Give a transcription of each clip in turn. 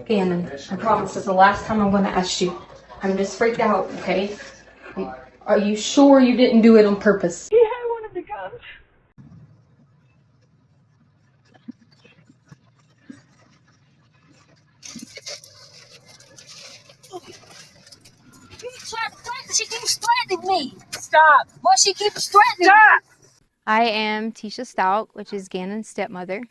Gannon, I promise it's the last time I'm going to ask you. I'm just freaked out, okay? Are you sure you didn't do it on purpose? Yeah, I wanted to come. She keeps threatening me. Stop. Well, she keeps threatening me. I am Letecia Stauch, which is Gannon's stepmother.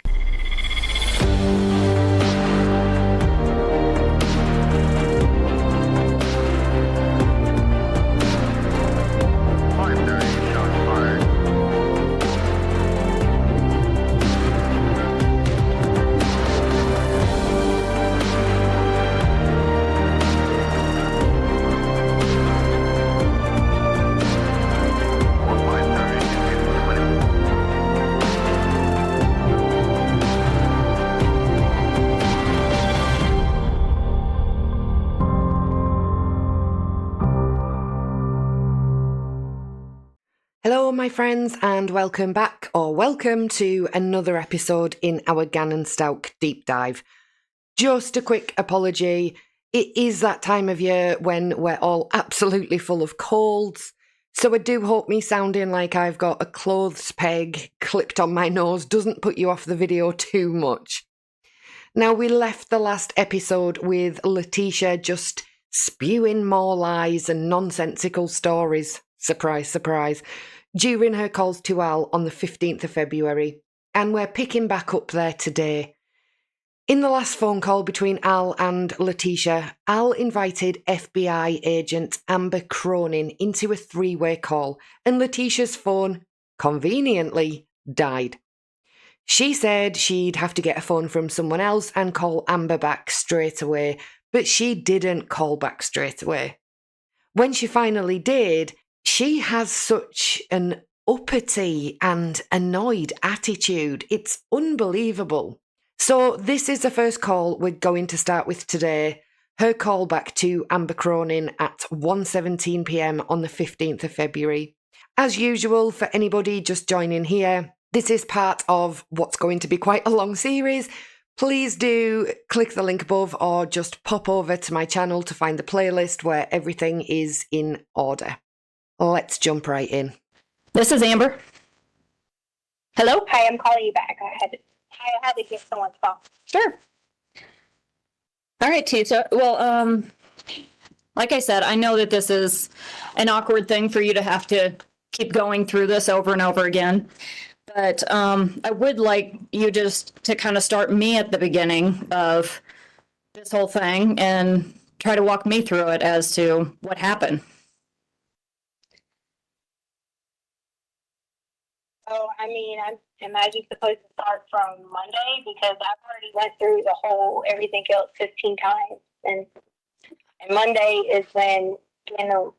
Hello my friends and welcome back, or welcome to another episode in our Gannon Stauch deep dive. Just a quick apology, it is that time of year when we're all absolutely full of colds, so I do hope me sounding like I've got a clothes peg clipped on my nose doesn't put you off the video too much. Now, we left the last episode with Letecia just spewing more lies and nonsensical stories, surprise, surprise, during her calls to Al on the 15th of February, and we're picking back up there today. In the last phone call between Al and Letecia, Al invited FBI agent Amber Cronin into a three-way call, and Leticia's phone, conveniently, died. She said she'd have to get a phone from someone else and call Amber back straight away, but she didn't call back straight away. When she finally did, she has such an uppity and annoyed attitude. It's unbelievable. So this is the first call we're going to start with today. Her call back to Amber Cronin at 1:17 p.m. on the 15th of February. As usual, for anybody just joining here, this is part of what's going to be quite a long series. Please do click the link above or just pop over to my channel to find the playlist where everything is in order. Let's jump right in. This is Amber. Hello? Hi, I'm calling you back. I had to get someone's phone. Sure. All right, Tisa. Well, like I said, I know that this is an awkward thing for you to have to keep going through this over and over again. But I would like you just to kind of start me at the beginning of this whole thing and try to walk me through it as to what happened. So, am I just supposed to start from Monday? Because I've already went through the whole everything else 15 times. And Monday is when, the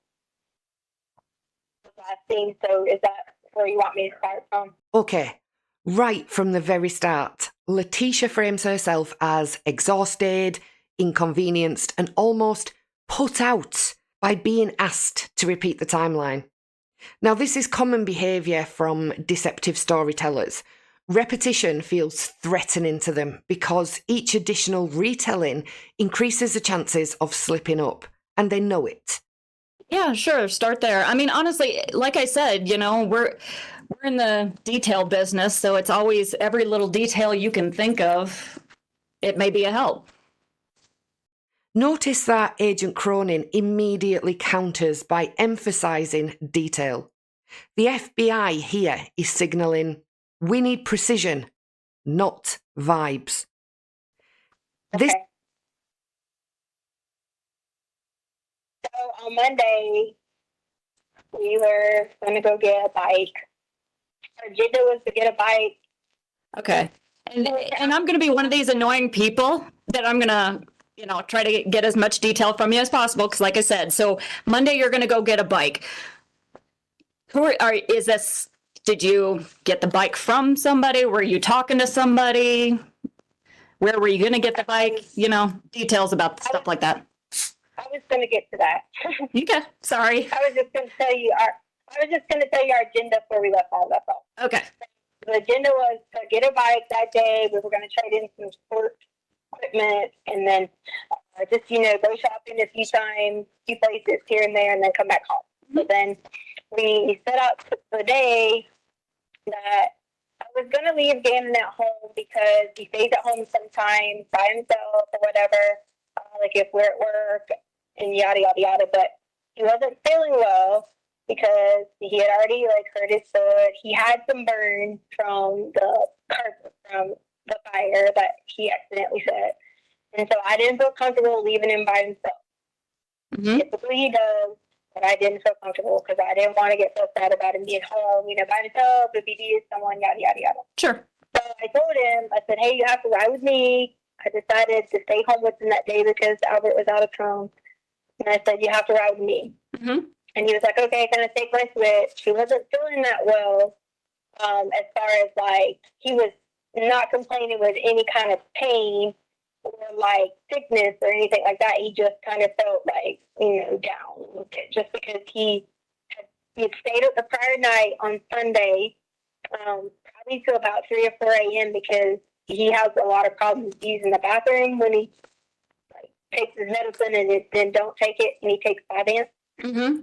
last thing. So is that where you want me to start from? Okay, right from the very start, Letecia frames herself as exhausted, inconvenienced, and almost put out by being asked to repeat the timeline. Now, this is common behaviour from deceptive storytellers. Repetition feels threatening to them because each additional retelling increases the chances of slipping up, and they know it. Yeah, sure. Start there. I mean, honestly, like I said, we're in the detail business, so it's always every little detail you can think of. It may be a help. Notice that Agent Cronin immediately counters by emphasising detail. The FBI here is signalling, we need precision, not vibes. Okay. So on Monday, we were going to go get a bike. Our agenda was to get a bike. Okay. And I'm going to be one of these annoying people that I'm going to try to get as much detail from you as possible. Because like I said, so Monday you're going to go get a bike. Did you get the bike from somebody? Were you talking to somebody? Where were you going to get the bike? Details about stuff like that. I was going to get to that. Okay. Sorry. I was just going to tell you our agenda before we left all that off. Okay. The agenda was to get a bike that day. We were going to trade in some sports equipment, and then just, go shopping a few times, few places here and there, and then come back home. So then we set up for the day that I was going to leave Gannon at home because he stays at home sometimes by himself or whatever, like if we're at work and yada, yada, yada. But he wasn't feeling well because he had already, hurt his foot. He had some burns from the carpet, from the fire that he accidentally set. And so I didn't feel comfortable leaving him by himself. Mm-hmm. Typically he does, but I didn't feel comfortable because I didn't want to get so sad about him being home, by himself, if he needed someone, yada, yada, yada. Sure. So I told him, I said, hey, you have to ride with me. I decided to stay home with him that day because Albert was out of town. And I said, you have to ride with me. Mm-hmm. And he was like, okay, I'm going to take my switch. He wasn't feeling that well, as far as, he was not complaining with any kind of pain or, sickness or anything like that. He just kind of felt, down just because he had stayed up the prior night on Sunday, probably till about 3 or 4 a.m. because he has a lot of problems using the bathroom when he takes his medicine and then don't take it, and he takes Vyvanse. Mm-hmm.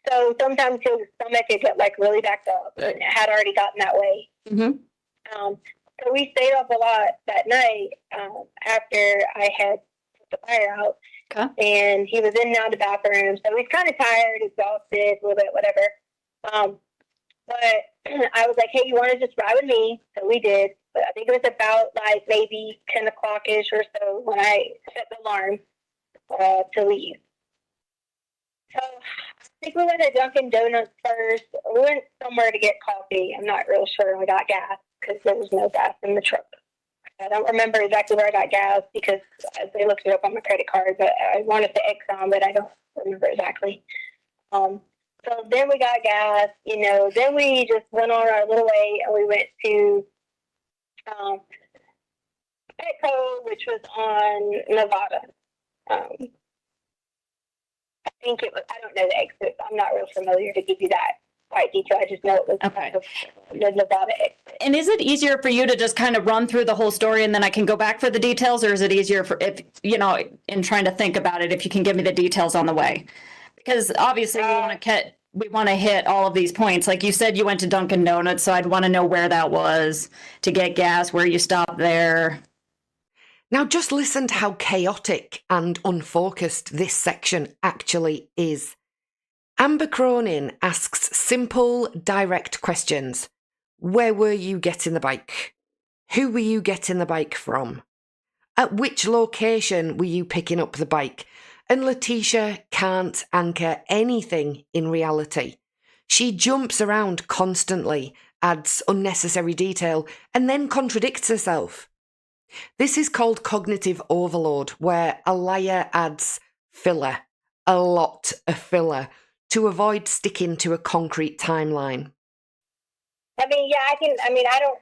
So sometimes his stomach would get really backed up, and it had already gotten that way. Mm-hmm. So we stayed up a lot that night after I had put the fire out. Okay. And he was in and out of the bathroom, so he's kind of tired, exhausted, a little bit, whatever. But I was like, hey, you want to just ride with me? So we did. But I think it was about maybe 10 o'clock-ish or so when I set the alarm to leave. So I think we went to Dunkin' Donuts first. We went somewhere to get coffee. I'm not real sure. I got gas because there was no gas in the truck. I don't remember exactly where I got gas because they looked it up on my credit card, but I wanted the Exxon, but I don't remember exactly. So then we got gas, then we just went on our little way and we went to Petco, which was on Nevada. I think it was, I don't know the exit. I'm not real familiar to give you that quite detail. I just know it was Okay. The Nevada exit. And is it easier for you to just kind of run through the whole story and then I can go back for the details, or is it easier for if in trying to think about it, if you can give me the details on the way? Because obviously we want to hit all of these points. Like you said, you went to Dunkin' Donuts, so I'd want to know where that was to get gas, where you stopped there. Now just listen to how chaotic and unfocused this section actually is. Amber Cronin asks simple, direct questions. Where were you getting the bike? Who were you getting the bike from? At which location were you picking up the bike? And Letecia can't anchor anything in reality. She jumps around constantly, adds unnecessary detail, and then contradicts herself. This is called cognitive overload, where a liar adds filler, a lot of filler, to avoid sticking to a concrete timeline. I mean, yeah,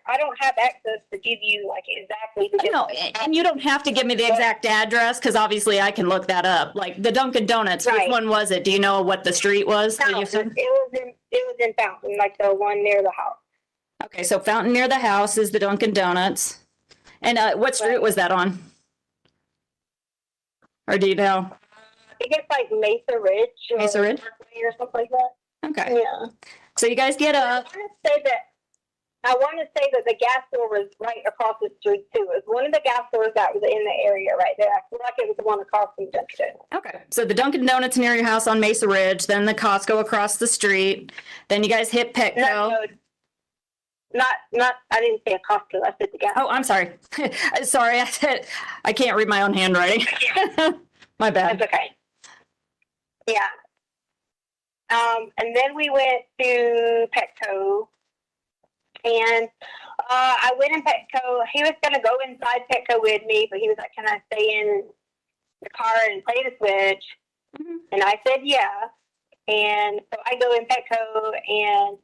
I don't have access to give you exactly. No, and you don't have to give me the exact address because obviously I can look that up. Like the Dunkin' Donuts, Right. Which one was it? Do you know what the street was? No, it was in Fountain, the one near the house. Okay, so Fountain near the house is the Dunkin' Donuts. And what street was that on? Or do you know? I think it's Mesa Ridge. Mesa Ridge? Or something like that. Okay. Yeah. So you guys get up. I want to say that the gas store was right across the street too. It was one of the gas stores that was in the area right there. I feel like it was the one across from Dunkin'. Okay. So the Dunkin' Donuts near your house on Mesa Ridge, then the Costco across the street. Then you guys hit Petco. Not. I didn't say a Costco. I said the gas. Oh, I'm sorry. Sorry, I can't read my own handwriting. My bad. That's okay. Yeah. And then we went to Petco, and I went in Petco. He was going to go inside Petco with me, but he was like, can I stay in the car and play the Switch? Mm-hmm. And I said, yeah. And so I go in Petco, and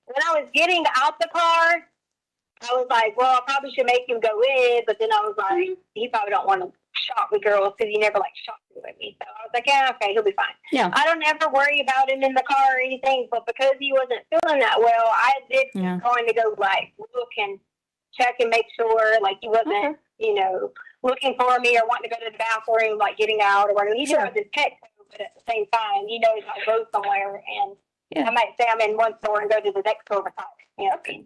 when I was getting out the car, I was like, well, I probably should make him go in, but then I was like, he probably don't want to shop with girls because he never shopped with me. So I was like, yeah, okay, he'll be fine. Yeah. I don't ever worry about him in the car or anything, but because he wasn't feeling that well, I did going to go look and check and make sure he wasn't, looking for me or wanting to go to the bathroom, like getting out or whatever. He Sure. drives his Petco, but at the same time, he knows I'll go somewhere, and Yeah. I might say I'm in one store and go to the next store beside. You know,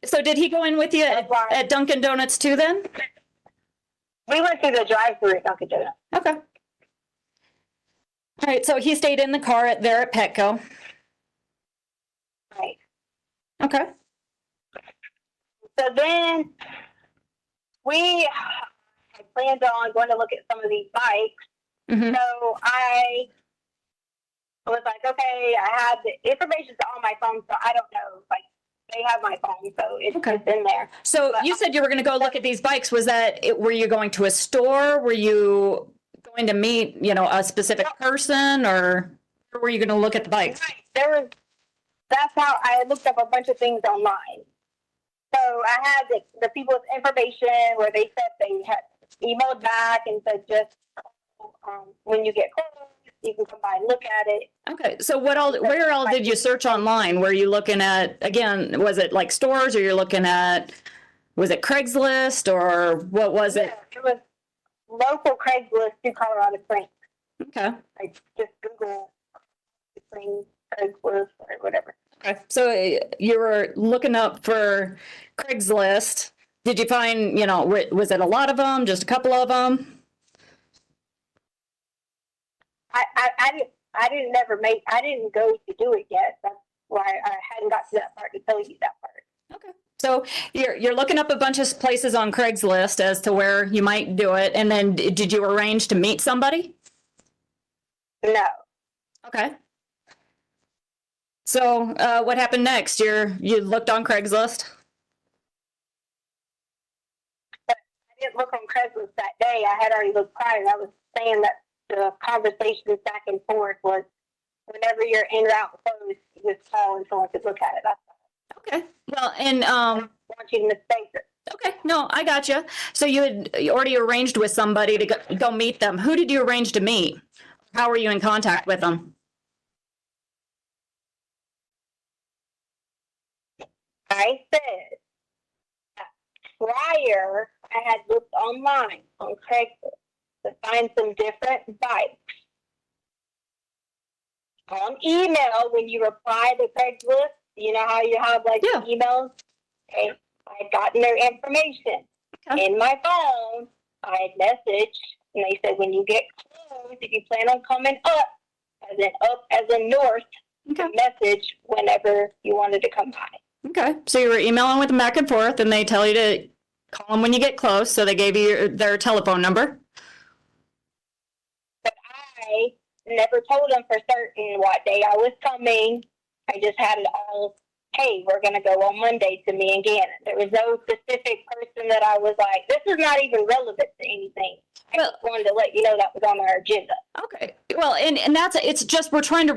So did he go in with you That's why- at Dunkin' Donuts too then? we went through the drive-through at Dunkin' Donuts. Okay. All right, so he stayed in the car there at Petco. Right. Okay. So then we had planned on going to look at some of these bikes. Mm-hmm. So I was like, okay, I have the information's on my phone, so I don't know. Like, they have my phone, so it's Okay. just in there. So you said you were going to go look at these bikes. Was that it? Were you going to a store? Were you going to meet, a specific person, or were you going to look at the bikes? That's how I looked up a bunch of things online. So I had the people's information where they said they had emailed back and said just when you get close, you can come by and look at it. Okay, so where all did you search online? Were you looking at, again, was it like stores, or you're looking at, was it Craigslist, or what was it? It was local Craigslist to Colorado Springs. Okay. Like just Google Springs, Craigslist, or whatever. Okay. So you were looking up for Craigslist. Did you find, was it a lot of them, just a couple of them? I didn't go to do it yet. That's why I hadn't got to that part to tell you that part. Okay. So you're looking up a bunch of places on Craigslist as to where you might do it, and then did you arrange to meet somebody? No. Okay. So what happened next? You looked on Craigslist? I didn't look on Craigslist that day. I had already looked prior. I was saying that the conversations back and forth was whenever you're in or out close, you just call and someone could look at it. That's all. Okay. Well, and I don't want you to mistake it. okay, no, I gotcha. So you had already arranged with somebody to go meet them. Who did you arrange to meet? How were you in contact with them? I said that prior, I had looked online on Craigslist to find some different bikes. On email, when you reply to Craigslist, you know how you have like Yeah. emails? Okay, I had gotten their information. Okay. In my phone, I had messaged, and they said when you get close, if you plan on coming up as in north, Okay. message whenever you wanted to come by. Okay. So you were emailing with them back and forth, and they tell you to call them when you get close. So they gave you their telephone number. But I never told them for certain what day I was coming. I just had it all, hey, we're going to go on Monday to me and Gannon. There was no specific person that I was like, this is not even relevant to anything. I Well- just wanted to let you know that was on our agenda. Okay. Well, and it's just we're trying to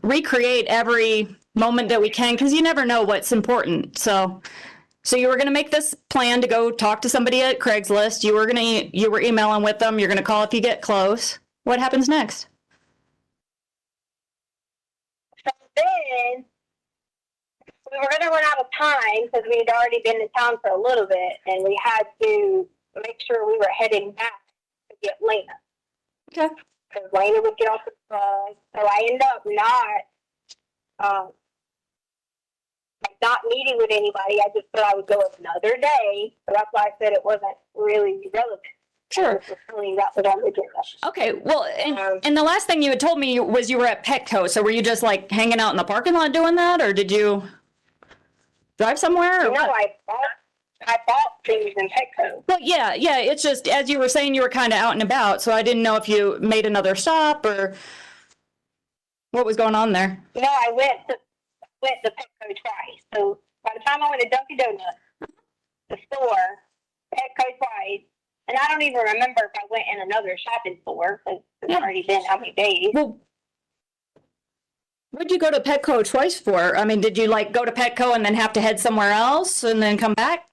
recreate every moment that we can, because you never know what's important. So you were going to make this plan to go talk to somebody at Craigslist. You were emailing with them. You're going to call if you get close. What happens next? So then we were going to run out of time because we had already been in town for a little bit, and we had to make sure we were heading back to get Lena. Okay. Because Lena would get off the phone. So I ended up not meeting with anybody. I just thought I would go another day. So that's why I said it wasn't really relevant. Sure. It was really that was on the agenda. Okay. Well, and the last thing you had told me was you were at Petco. So were you just like hanging out in the parking lot doing that, or did you drive somewhere? Or No, what? I bought things in Petco. Well, yeah. It's just, as you were saying, you were kind of out and about, so I didn't know if you made another stop or what was going on there. No, I went to Petco twice. So by the time I went to Dunkin' Donuts, the store, Petco twice, and I don't even remember if I went in another shopping store because it's already been how many days. Well, what'd you go to Petco twice for? I mean, did you like go to Petco and then have to head somewhere else and then come back?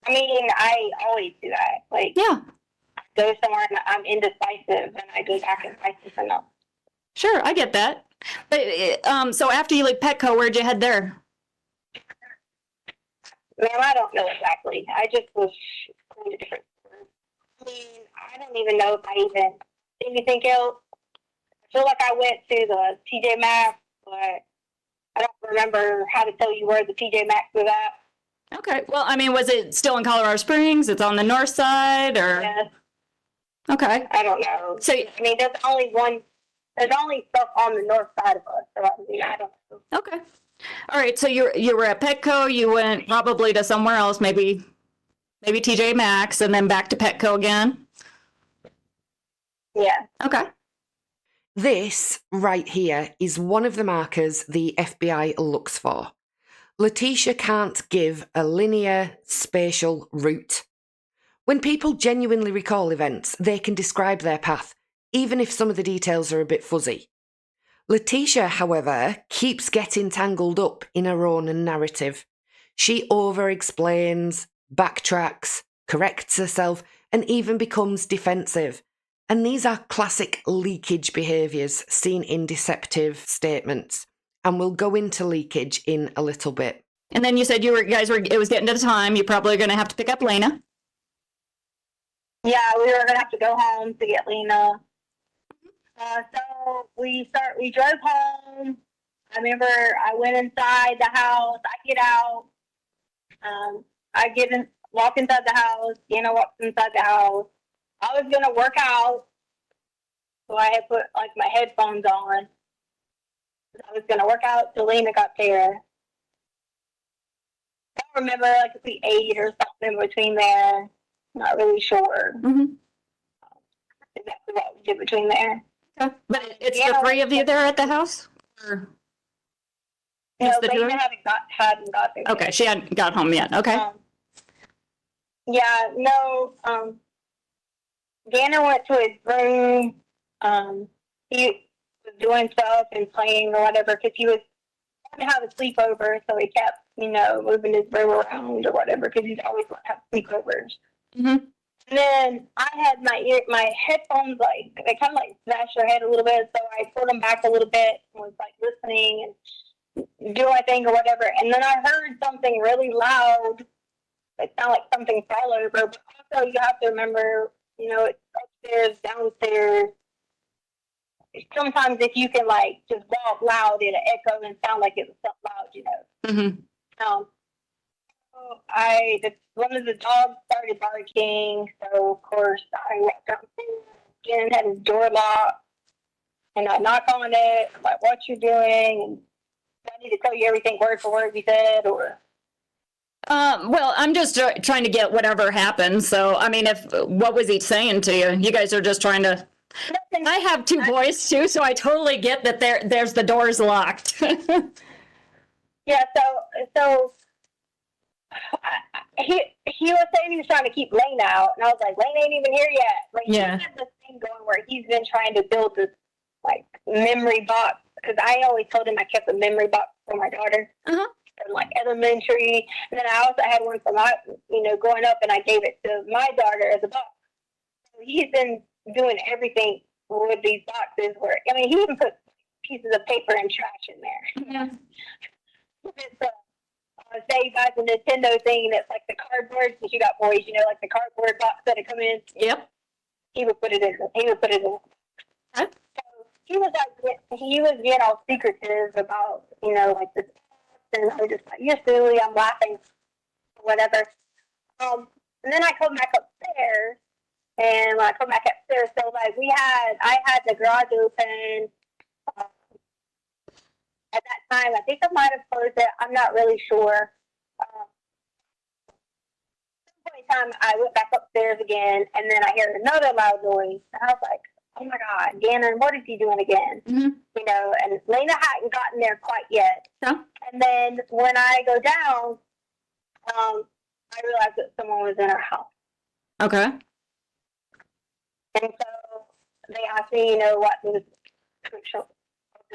I mean, I always do that. Like, Yeah, go somewhere and I'm indecisive, and I go back and find something else. sure, I get that. But so after you leave Petco, where'd you head there? Ma'am, I don't know exactly. I just was in a different store. I mean, I don't even know if I even did anything else. I feel like I went to the TJ Maxx, but I don't remember how to tell you where the TJ Maxx was at. Okay. Well, I mean, was it still in Colorado Springs? It's on the north side, or? Yes, Okay. I don't know. So, I mean, there's only stuff on the north side of us, so I mean, I don't know. okay. All right. So you were at Petco. You went probably to somewhere else, maybe TJ Maxx, and then back to Petco again. Yeah. Okay. This right here is one of the markers the FBI looks for. Letecia can't give a linear spatial route. When people genuinely recall events, they can describe their path, even if some of the details are a bit fuzzy. Letecia, however, keeps getting tangled up in her own narrative. She over-explains, backtracks, corrects herself, and even becomes defensive. And these are classic leakage behaviours seen in deceptive statements. And we'll go into leakage in a little bit. And then you said it was getting to the time. You're probably going to have to pick up Lena. Yeah, we were gonna have to go home to get Lena. So we drove home. I remember I went inside the house. I get out. Walk inside the house. Dana walks inside the house. I was gonna work out, so I had put like my headphones on. I was gonna work out till Lena got there. I don't remember like if we ate or something in between there. Not really sure Mm-hmm. exactly what we did between there. Okay. But it's the three of you there at the house? Or No, the two of Lena you? hadn't got there. Okay, she hadn't got home yet. Okay. Yeah, no. Gannon went to his room. He was doing stuff and playing or whatever because he was going to have a sleepover, so he kept, moving his room around or whatever because he's always going to have sleepovers. Mm-hmm. And then I had my headphones, like, they kind of like smashed their head a little bit, so I pulled them back a little bit and was like listening and doing my thing or whatever. And then I heard something really loud. It sounded like something fell over, but also you have to remember, it's upstairs, downstairs. Sometimes if you can like just walk loud, it'll echo and sound like it was something loud, Mm-hmm. One of the dogs started barking, so of course I walked downstairs. Jen had his door locked, and I knocked on it. I'm like, "What you doing?" And I need to tell you everything word for word he said, or. Well, I'm just trying to get whatever happened. So, I mean, what was he saying to you? You guys are just trying to. Nothing. I have two boys too, so I totally get that there's the doors locked. Yeah. So. He was saying he was trying to keep Lane out, and I was like, Lane ain't even here yet. Like, Yeah. He had this thing going where he's been trying to build this like memory box, because I always told him I kept a memory box for my daughter Uh-huh. from like elementary, and then I also had one for my growing up, and I gave it to my daughter as a box. So he's been doing everything with these boxes where he even put pieces of paper and trash in there. Yeah. It's, say you guys a Nintendo thing that's like the cardboard, because you got boys, like the cardboard box that it come in. Yep. He would put it in. Huh? So he was getting all secretive about like this, and I was just like, "You're silly." I'm laughing, whatever. And then I come back upstairs, and when I come back upstairs, so like I had the garage open. At that time, I think I might have closed it. I'm not really sure. At some point in time, I went back upstairs again, and then I heard another loud noise. And I was like, "Oh my God, Gannon, what is he doing again?" Mm-hmm. And Lena hadn't gotten there quite yet. No? And then when I go down, I realized that someone was in our house. Okay. And so they asked me, what the description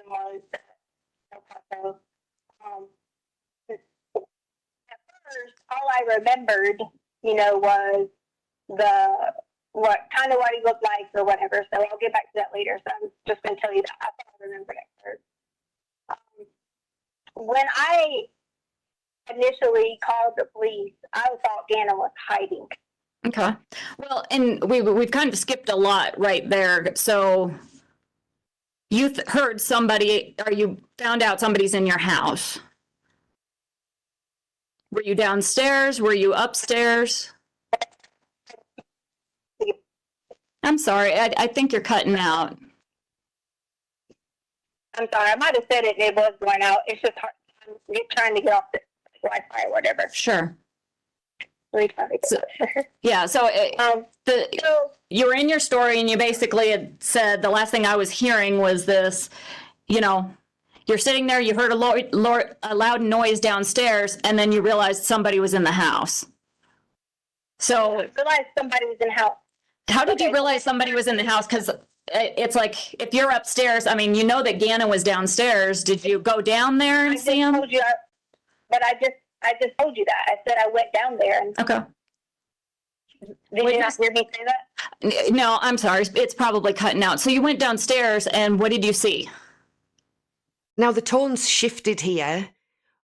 was. So, at first, all I remembered, was what he looked like or whatever. So I'll get back to that later. So I'm just going to tell you that I thought I remembered at first. When I initially called the police, I thought Gannon was hiding. Okay. Well, and we've kind of skipped a lot right there. So you heard somebody, or you found out somebody's in your house. Were you downstairs? Were you upstairs? I'm sorry. I think you're cutting out. I'm sorry, I might have said it and it was going out. It's just hard. I'm trying to get off the Wi-Fi or whatever. Sure. Really trying to get Yeah. So, so you were in your story and you basically had said the last thing I was hearing was this, you know, you're sitting there, you heard a loud noise downstairs, and then you realized somebody was in the house. So I realized somebody was in the house. how did you realize somebody was in the house? Because it's like, if you're upstairs, I mean, you know that Gannon was downstairs. Did you go down there and see him? Told you, but I just told you that. I said I went down there. And Okay. did you not hear me say that? No, I'm sorry. It's probably cutting out. So you went downstairs, and what did you see? Now, the tone's shifted here.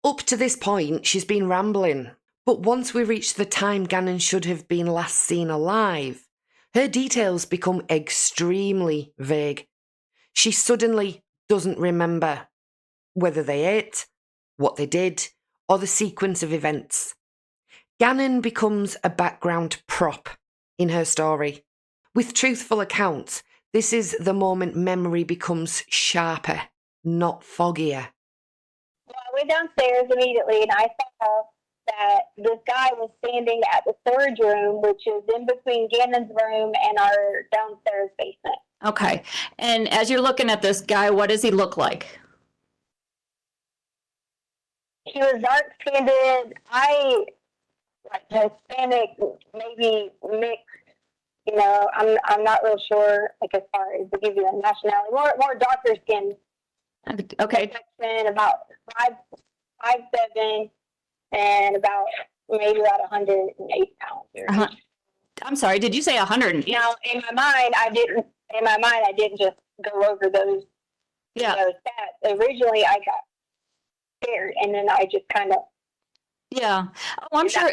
Up to this point, she's been rambling. But once we reach the time Gannon should have been last seen alive, her details become extremely vague. She suddenly doesn't remember whether they ate, what they did, or the sequence of events. Gannon becomes a background prop in her story. With truthful accounts, this is the moment memory becomes sharper, not foggier. Well, I went downstairs immediately and I saw that this guy was standing at the storage room, which is in between Gannon's room and our downstairs basement. Okay. And as you're looking at this guy, what does he look like? He was dark-skinned. Like Hispanic, maybe mixed. You know, I'm not real sure. Like as far as to give you a nationality, more darker skin. Okay. About 5'7", and maybe about 108 pounds. I'm sorry. Did you say 100? Now, in my mind, I didn't just go over those. Yeah. Those stats. Originally, I got scared, and then I just kind of. Yeah. Oh, I'm sure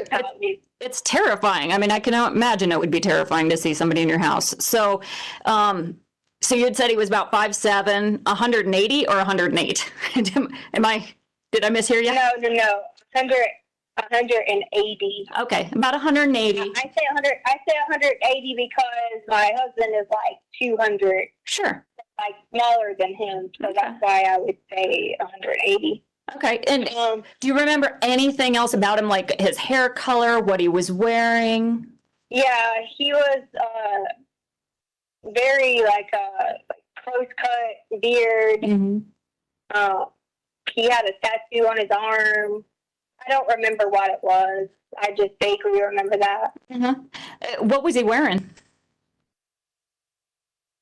it's terrifying. I mean, I can imagine it would be terrifying to see somebody in your house. So, so you had said he was about 5'7", 180 or 108? Did I mishear you? No. 180. Okay, about 180. I say 180 because my husband is like 200. Sure. Like smaller than him, so that's why I would say 180. Okay, and do you remember anything else about him, like his hair color, what he was wearing? Yeah, he was very like close cut beard. Mm-hmm. He had a tattoo on his arm. I don't remember what it was. I just vaguely remember that. Mm-hmm. What was he wearing?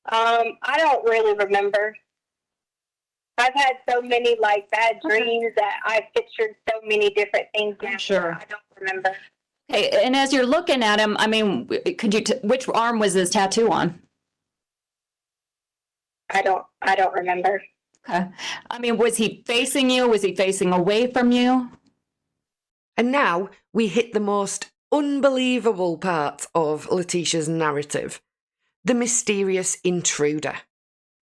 I don't really remember. I've had so many like bad dreams that I've pictured so many different things now. Sure. I don't remember. Okay, and as you're looking at him, I mean, could you? Which arm was his tattoo on? I don't remember. Okay. I mean, was he facing you? Was he facing away from you? And now we hit the most unbelievable part of Letecia's narrative, the mysterious intruder.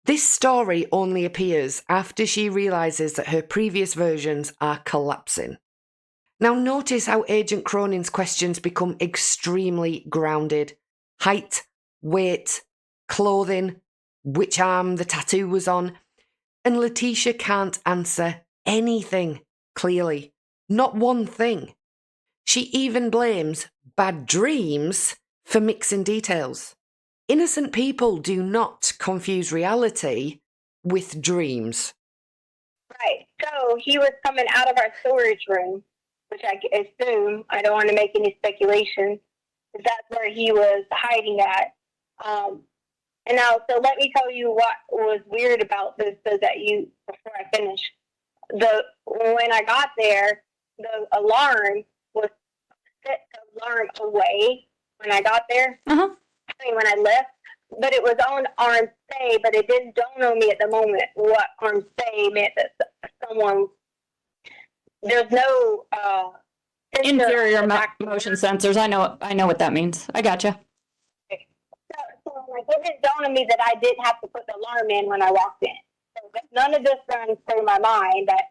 This story only appears after she realises that her previous versions are collapsing. Now notice how Agent Cronin's questions become extremely grounded. Height, weight, clothing, which arm the tattoo was on. And Letecia can't answer anything clearly. Not one thing. She even blames bad dreams for mixing details. Innocent people do not confuse reality with dreams. Right. So he was coming out of our storage room, which I assume, I don't want to make any speculation, that's where he was hiding at. And now, so let me tell you what was weird about this so that before I finish. When I got there, the alarm was set the alarm away when I got there. Uh-huh. I mean, when I left, but it was on arm stay, but it didn't dawn on me at the moment what arm stay meant, that someone there's no sensor on Inferior the back motion door. sensors. I know what that means. I gotcha. So like, it just dawned on me that I didn't have to put the alarm in when I walked in. So that none of this runs through my mind that,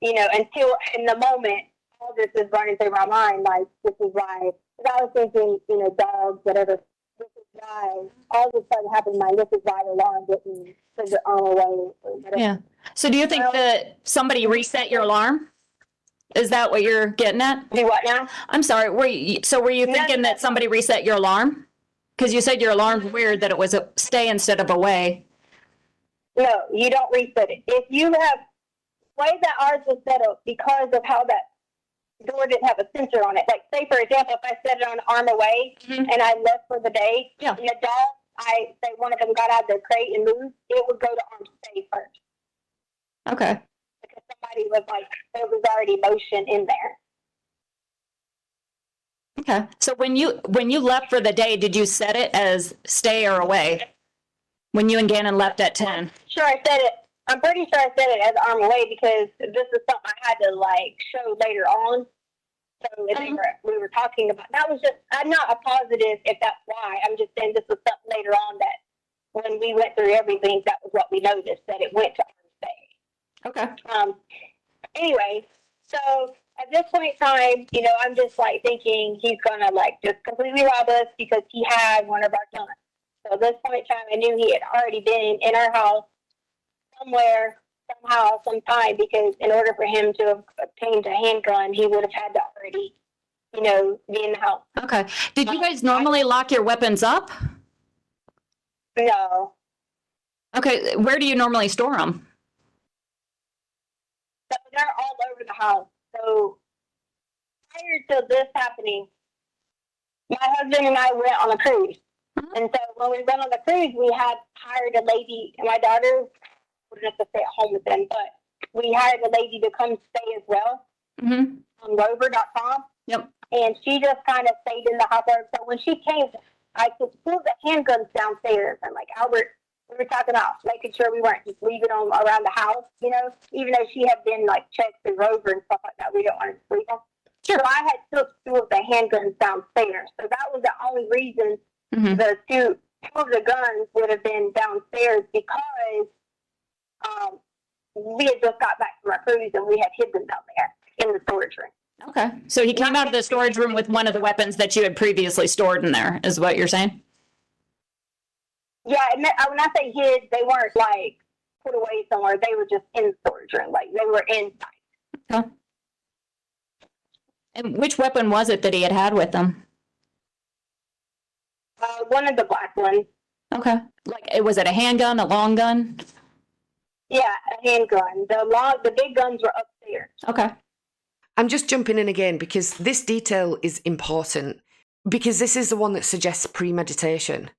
until in the moment, all this is running through my mind. Like, this is why, because I was thinking, dogs, whatever. This is why all this sudden happened in my mind. This is why the alarm didn't send it on away. Or whatever. Yeah. So do you think that somebody reset your alarm? Is that what you're getting at? Do what now? I'm sorry. Were you thinking that somebody reset your alarm? Because you said your alarm's weird that it was a stay instead of away. No, you don't reset it. If you have, the way that ours was set up, because of how that door didn't have a sensor on it. Like, say, for example, if I set it on arm away and I left for the day, Yeah. and the dog, say one of them got out of their crate and moved, it would go to arm stay first. Okay. Because somebody was like, there was already motion in there. Okay. So when you left for the day, did you set it as stay or away? When you and Gannon left at 10? Sure, I said it. I'm pretty sure I said it as arm away because this is something I had to show later on. So we were talking about that was just. I'm not a positive if that's why. I'm just saying this was something later on that when we went through everything, that was what we noticed that it went to arm stay. Okay. Anyway, so at this point in time, I'm just thinking he's gonna just completely rob us because he had one of our guns. So at this point in time, I knew he had already been in our house somewhere, somehow, sometime, because in order for him to have obtained a handgun, he would have had to already, be in the house. Okay. Did you guys normally lock your weapons up? No. Okay. Where do you normally store them? So they're all over the house. So prior to this happening, my husband and I went on a cruise. And so when we went on the cruise, we had hired a lady, and my daughter wouldn't have to stay at home with them, but we hired a lady to come stay as well on rover.com. Yep. And she just kind of stayed in the house. So when she came, I could pull the handguns downstairs. And Albert, we were talking about making sure we weren't just leaving them around the house, even though she had been checked through rover and stuff like that. We don't want to leave them. Sure. So I had took two of the handguns downstairs. So that was the only reason the two of the guns would have been downstairs because we had just got back from our cruise and we had hid them down there in the storage room. Okay. So he came out of the storage room with one of the weapons that you had previously stored in there, is what you're saying? Yeah, when I say hid, they weren't put away somewhere. They were just in the storage room. They were inside. Okay. And which weapon was it that he had with him? One of the black ones. Okay. Was it a handgun, a long gun? Yeah, a handgun. The big guns were upstairs. Okay. I'm just jumping in again because this detail is important because this is the one that suggests premeditation.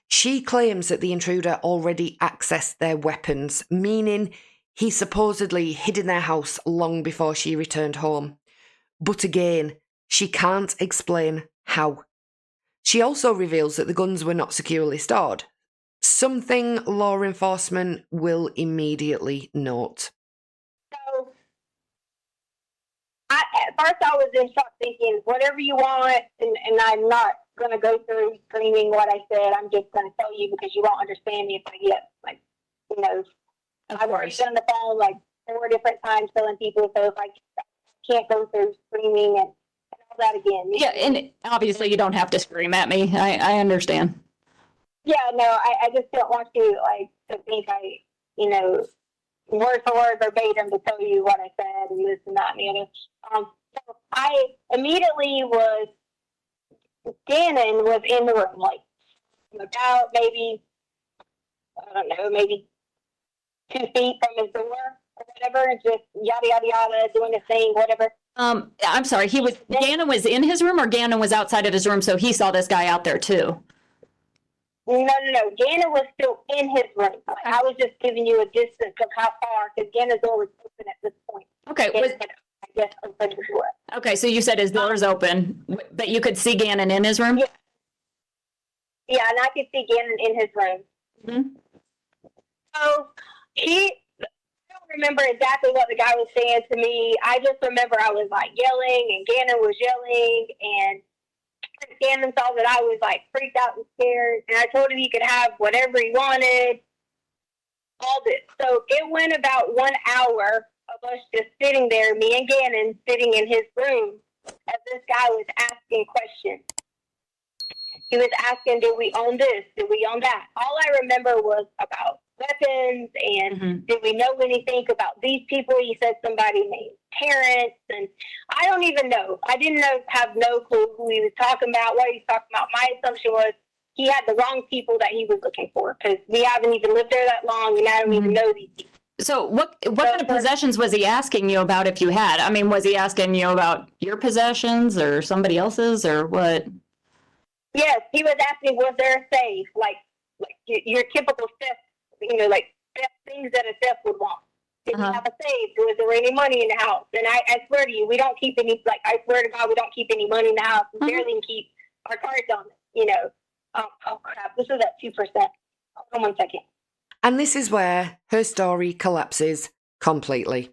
She claims that the intruder already accessed their weapons, meaning he supposedly hid in their house long before she returned home. But again, she can't explain how. She also reveals that the guns were not securely stored, something law enforcement will immediately note. So, at first I was in shock thinking, whatever you want, and I'm not going to go through screaming what I said. I'm just going to tell you because you won't understand me if I get, I've already been on the phone 4 different times telling people, so if I can't go through screaming and all that again. Yeah, and obviously you don't have to scream at me. I understand. Yeah, no, I just don't want you, to think I, word for word verbatim to tell you what I said and this and that and the other. So I immediately Gannon was in the room, about maybe, I don't know, maybe 2 feet from his door or whatever, and just yada, yada, yada, doing his thing, whatever. I'm sorry, Gannon was in his room or Gannon was outside of his room, so he saw this guy out there too? No. Gannon was still in his room. I was just giving you a distance of how far, because Gannon's door was open at this point. Okay. I guess open the door. Okay, so you said his door's open, but you could see Gannon in his room? Yeah, and I could see Gannon in his room. Mm-hmm. So I don't remember exactly what the guy was saying to me. I just remember I was like yelling, and Gannon was yelling, and Gannon saw that I was like freaked out and scared, and I told him he could have whatever he wanted. All this. So it went about 1 hour of us just sitting there, me and Gannon sitting in his room, as this guy was asking questions. He was asking, did we own this? Did we own that? All I remember was about weapons and did we know anything about these people? He said somebody named Terrence, and I don't even know. I didn't have no clue who he was talking about, what he was talking about. My assumption was he had the wrong people that he was looking for, because we haven't even lived there that long, and I don't even know these people. So what kind of possessions was he asking you about if you had? I mean, was he asking you about your possessions or somebody else's or what? Yes, he was asking, was there a safe? Like your typical theft, like theft things that a theft would want. Did we have a safe? Was there any money in the house? And I swear to you, we don't keep any, I swear to God, we don't keep any money in the house. We barely even keep our cards on it, Oh crap, this is at 2%. Hold on 1 second. And this is where her story collapses completely.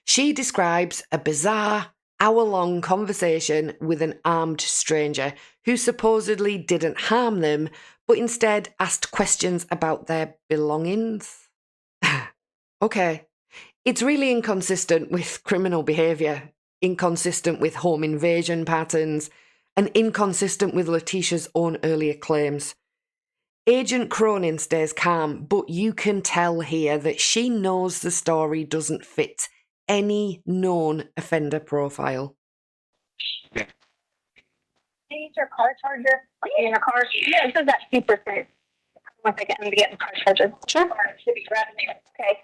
She describes a bizarre, hour-long conversation with an armed stranger who supposedly didn't harm them, but instead asked questions about their belongings. Okay. It's really inconsistent with criminal behaviour, inconsistent with home invasion patterns, and inconsistent with Letecia's own earlier claims. Agent Cronin stays calm, but you can tell here that she knows the story doesn't fit any known offender profile. Need your car charger? In your car? Yeah, this is at 2%. 1 second, I'm going to get the car charger. Sure. It should be right there. Okay.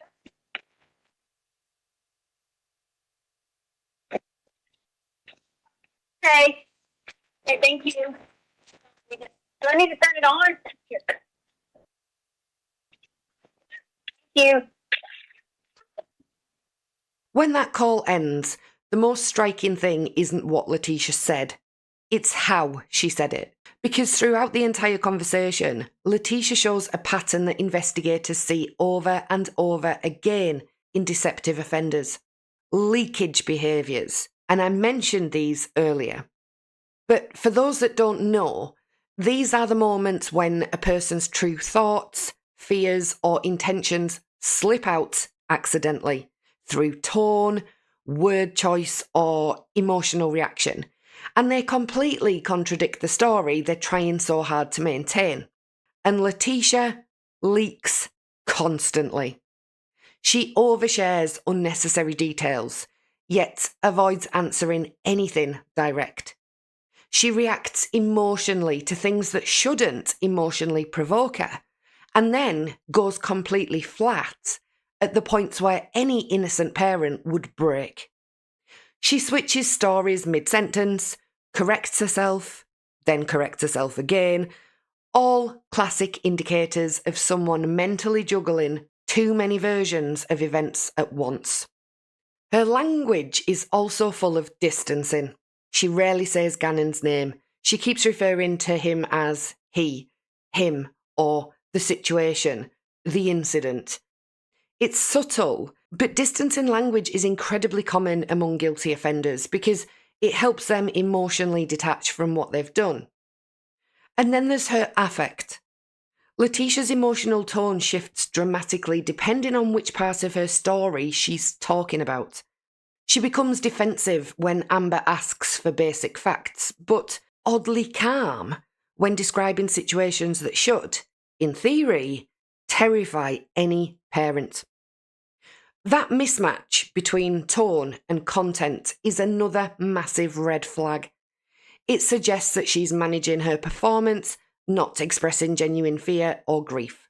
Okay, thank you. Do I need to turn it on? Here. Thank you. When that call ends, the most striking thing isn't what Letecia said. It's how she said it. Because throughout the entire conversation, Letecia shows a pattern that investigators see over and over again in deceptive offenders. Leakage behaviours. And I mentioned these earlier. But for those that don't know, these are the moments when a person's true thoughts, fears, or intentions slip out accidentally through tone, word choice, or emotional reaction, and they completely contradict the story they're trying so hard to maintain. And Letecia leaks constantly. She overshares unnecessary details, yet avoids answering anything direct. She reacts emotionally to things that shouldn't emotionally provoke her, and then goes completely flat at the points where any innocent parent would break. She switches stories mid-sentence, corrects herself, then corrects herself again, all classic indicators of someone mentally juggling too many versions of events at once. Her language is also full of distancing. She rarely says Gannon's name. She keeps referring to him as he, him, or the situation, the incident. It's subtle, but distance in language is incredibly common among guilty offenders because it helps them emotionally detach from what they've done. And then there's her affect. Letecia's emotional tone shifts dramatically depending on which part of her story she's talking about. She becomes defensive when Amber asks for basic facts, but oddly calm when describing situations that should, in theory, terrify any parent. That mismatch between tone and content is another massive red flag. It suggests that she's managing her performance, not expressing genuine fear or grief.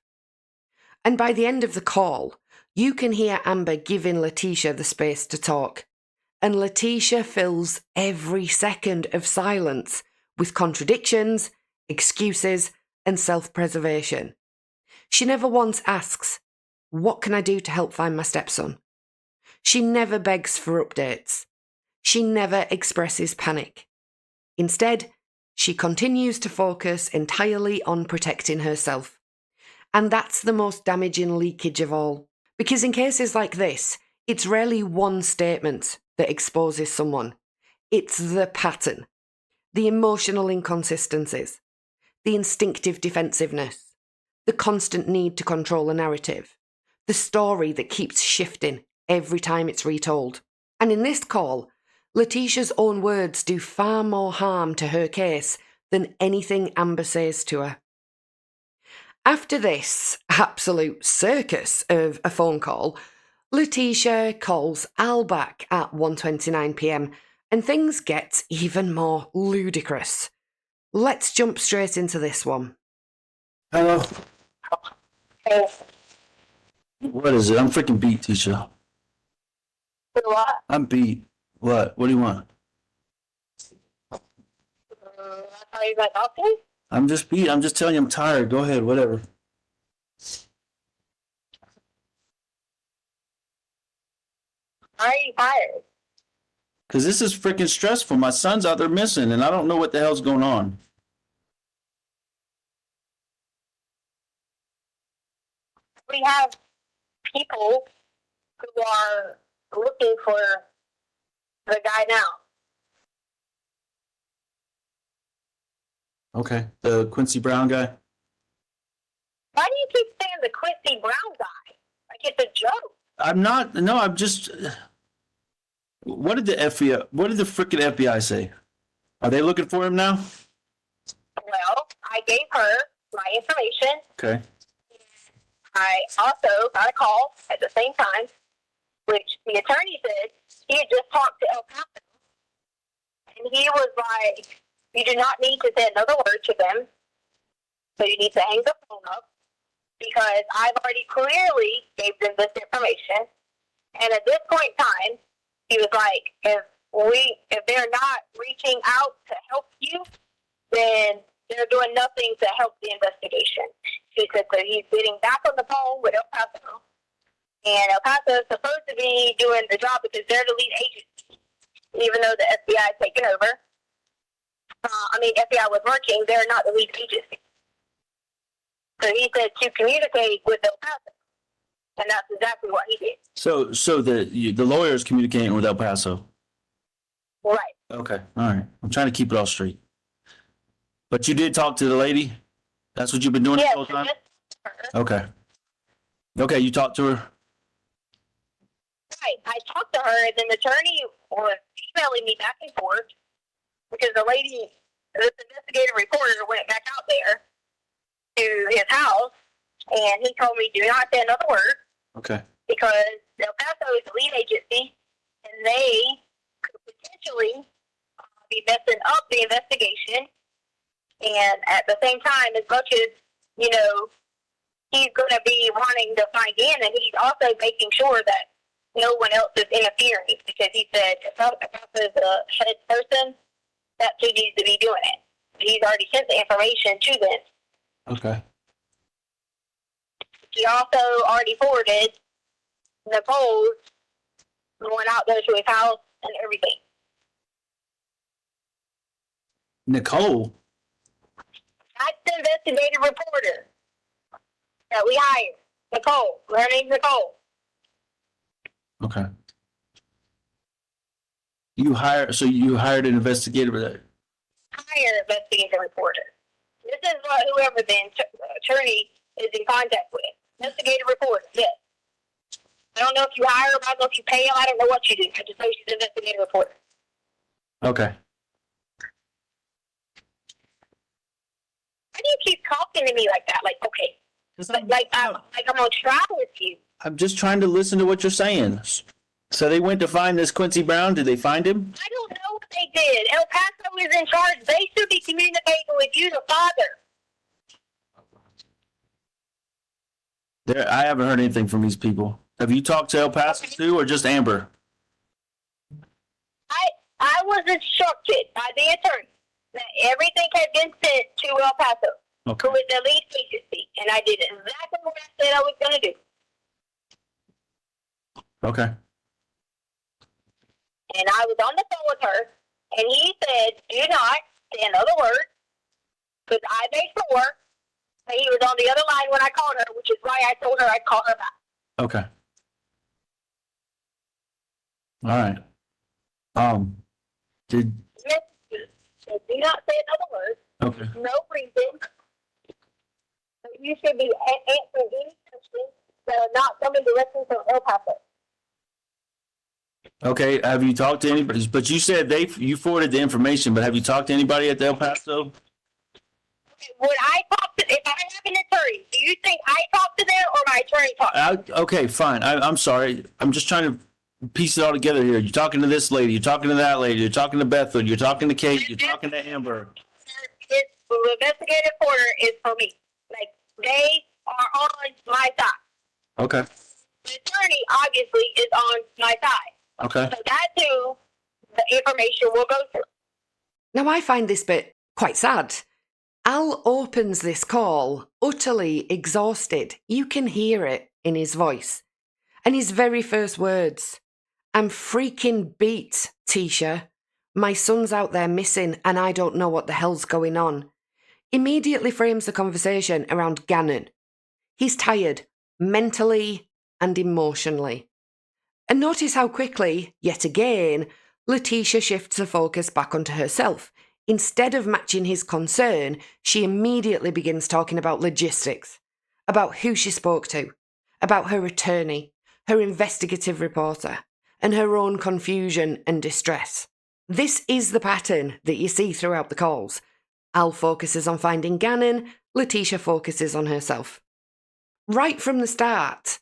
And by the end of the call, you can hear Amber giving Letecia the space to talk. And Letecia fills every second of silence with contradictions, excuses, and self-preservation. She never once asks, "What can I do to help find my stepson?" She never begs for updates. She never expresses panic. Instead, she continues to focus entirely on protecting herself. And that's the most damaging leakage of all, Because in cases like this, it's rarely one statement that exposes someone. It's the pattern, the emotional inconsistencies, the instinctive defensiveness, the constant need to control a narrative, the story that keeps shifting every time it's retold. And in this call, Letecia's own words do far more harm to her case than anything Amber says to her. After this absolute circus of a phone call, Letecia calls Al back at 1:29 p.m. and things get even more ludicrous. Let's jump straight into this one. Hello. Hey, What is it? I'm freaking beat, teacher. what? I'm beat. What? What do you want? That's how you got talking? I'm just beat. I'm just telling you I'm tired. Go ahead, whatever. Why are you tired? Because this is freaking stressful. My son's out there missing, and I don't know what the hell's going on. We have people who are looking for the guy now. Okay. The Quincy Brown guy? Why do you keep saying the Quincy Brown guy? Like it's a joke. I'm not. No, I'm just. What did the FBI, what did the freaking FBI say? Are they looking for him now? Well, I gave her my information. Okay. I also got a call at the same time, which the attorney said he had just talked to El Paso. And he was like, you do not need to say another word to them. So you need to hang the phone up because I've already clearly gave them this information. And at this point in time, he was like, if they're not reaching out to help you, then they're doing nothing to help the investigation. He said, so he's getting back on the phone with El Paso. And El Paso is supposed to be doing the job because they're the lead agency, even though the FBI has taken over. FBI was working, they're not the lead agency. So he said to communicate with El Paso. And that's exactly what he did. So the lawyer is communicating with El Paso. Right. Okay. All right. I'm trying to keep it all straight. But you did talk to the lady? That's what you've been doing Yes, the whole time? Okay. Okay, you talked to her? Right. I talked to her, and then the attorney was emailing me back and forth because the lady, this investigative reporter, went back out there to his house, and he told me, do not say another word. Okay. Because El Paso is the lead agency, and they could potentially be messing up the investigation. And at the same time, as much as, he's going to be wanting to find Gannon, he's also making sure that no one else is interfering. Because he said, if El Paso is the head person, that's who needs to be doing it. He's already sent the information to them. Okay. He also already forwarded Nicole going out there to his house and everything. Nicole? That's the investigative reporter that we hired. Nicole. Her name's Nicole. Okay. You hired an investigator. Hire investigative reporter. This is what whoever the attorney is in contact with. Investigative reporter, yes. I don't know if you hire them, I don't know if you pay them, I don't know what you do. I just know she's an investigative reporter. Okay. Why do you keep talking to me like that? Like, okay. I'm on trial with you. I'm just trying to listen to what you're saying. So they went to find this Quincy Brown. Did they find him? I don't know what they did. El Paso is in charge. They should be communicating with you, the father. I haven't heard anything from these people. Have you talked to El Paso too, or just Amber? I was instructed by the attorney that everything had been sent to El Paso, Okay. who is the lead agency, and I did exactly what I said I was going to do. Okay. And I was on the phone with her, and he said, do not say another word, because I made sure that he was on the other line when I called her, which is why I told her I'd call her back. Okay. All right. Did So do not say another word. okay. No reason. So you should be answering any questions that are not coming directly from El Paso. Okay. Have you talked to anybody? But you said you forwarded the information. But have you talked to anybody at the El Paso? Would I talk to, if I have an attorney, do you think I talk to them or my attorney talk? Okay, fine. I'm sorry. I'm just trying to piece it all together here. You're talking to this lady. You're talking to that lady. You're talking to Bethel. You're talking to Kate. You're talking to Amber. The investigative reporter is for me. Like, they are on my side. Okay. The attorney, obviously, is on my side. Okay. So that's who the information will go through. Now, I find this bit quite sad. Al opens this call utterly exhausted. You can hear it in his voice. And his very first words, "I'm freaking beat, Tisha. My son's out there missing and I don't know what the hell's going on," immediately frames the conversation around Gannon. He's tired, mentally and emotionally. And notice how quickly, yet again, Letecia shifts her focus back onto herself. Instead of matching his concern, she immediately begins talking about logistics, about who she spoke to, about her attorney, her investigative reporter, and her own confusion and distress. This is the pattern that you see throughout the calls. Al focuses on finding Gannon, Letecia focuses on herself. Right from the start,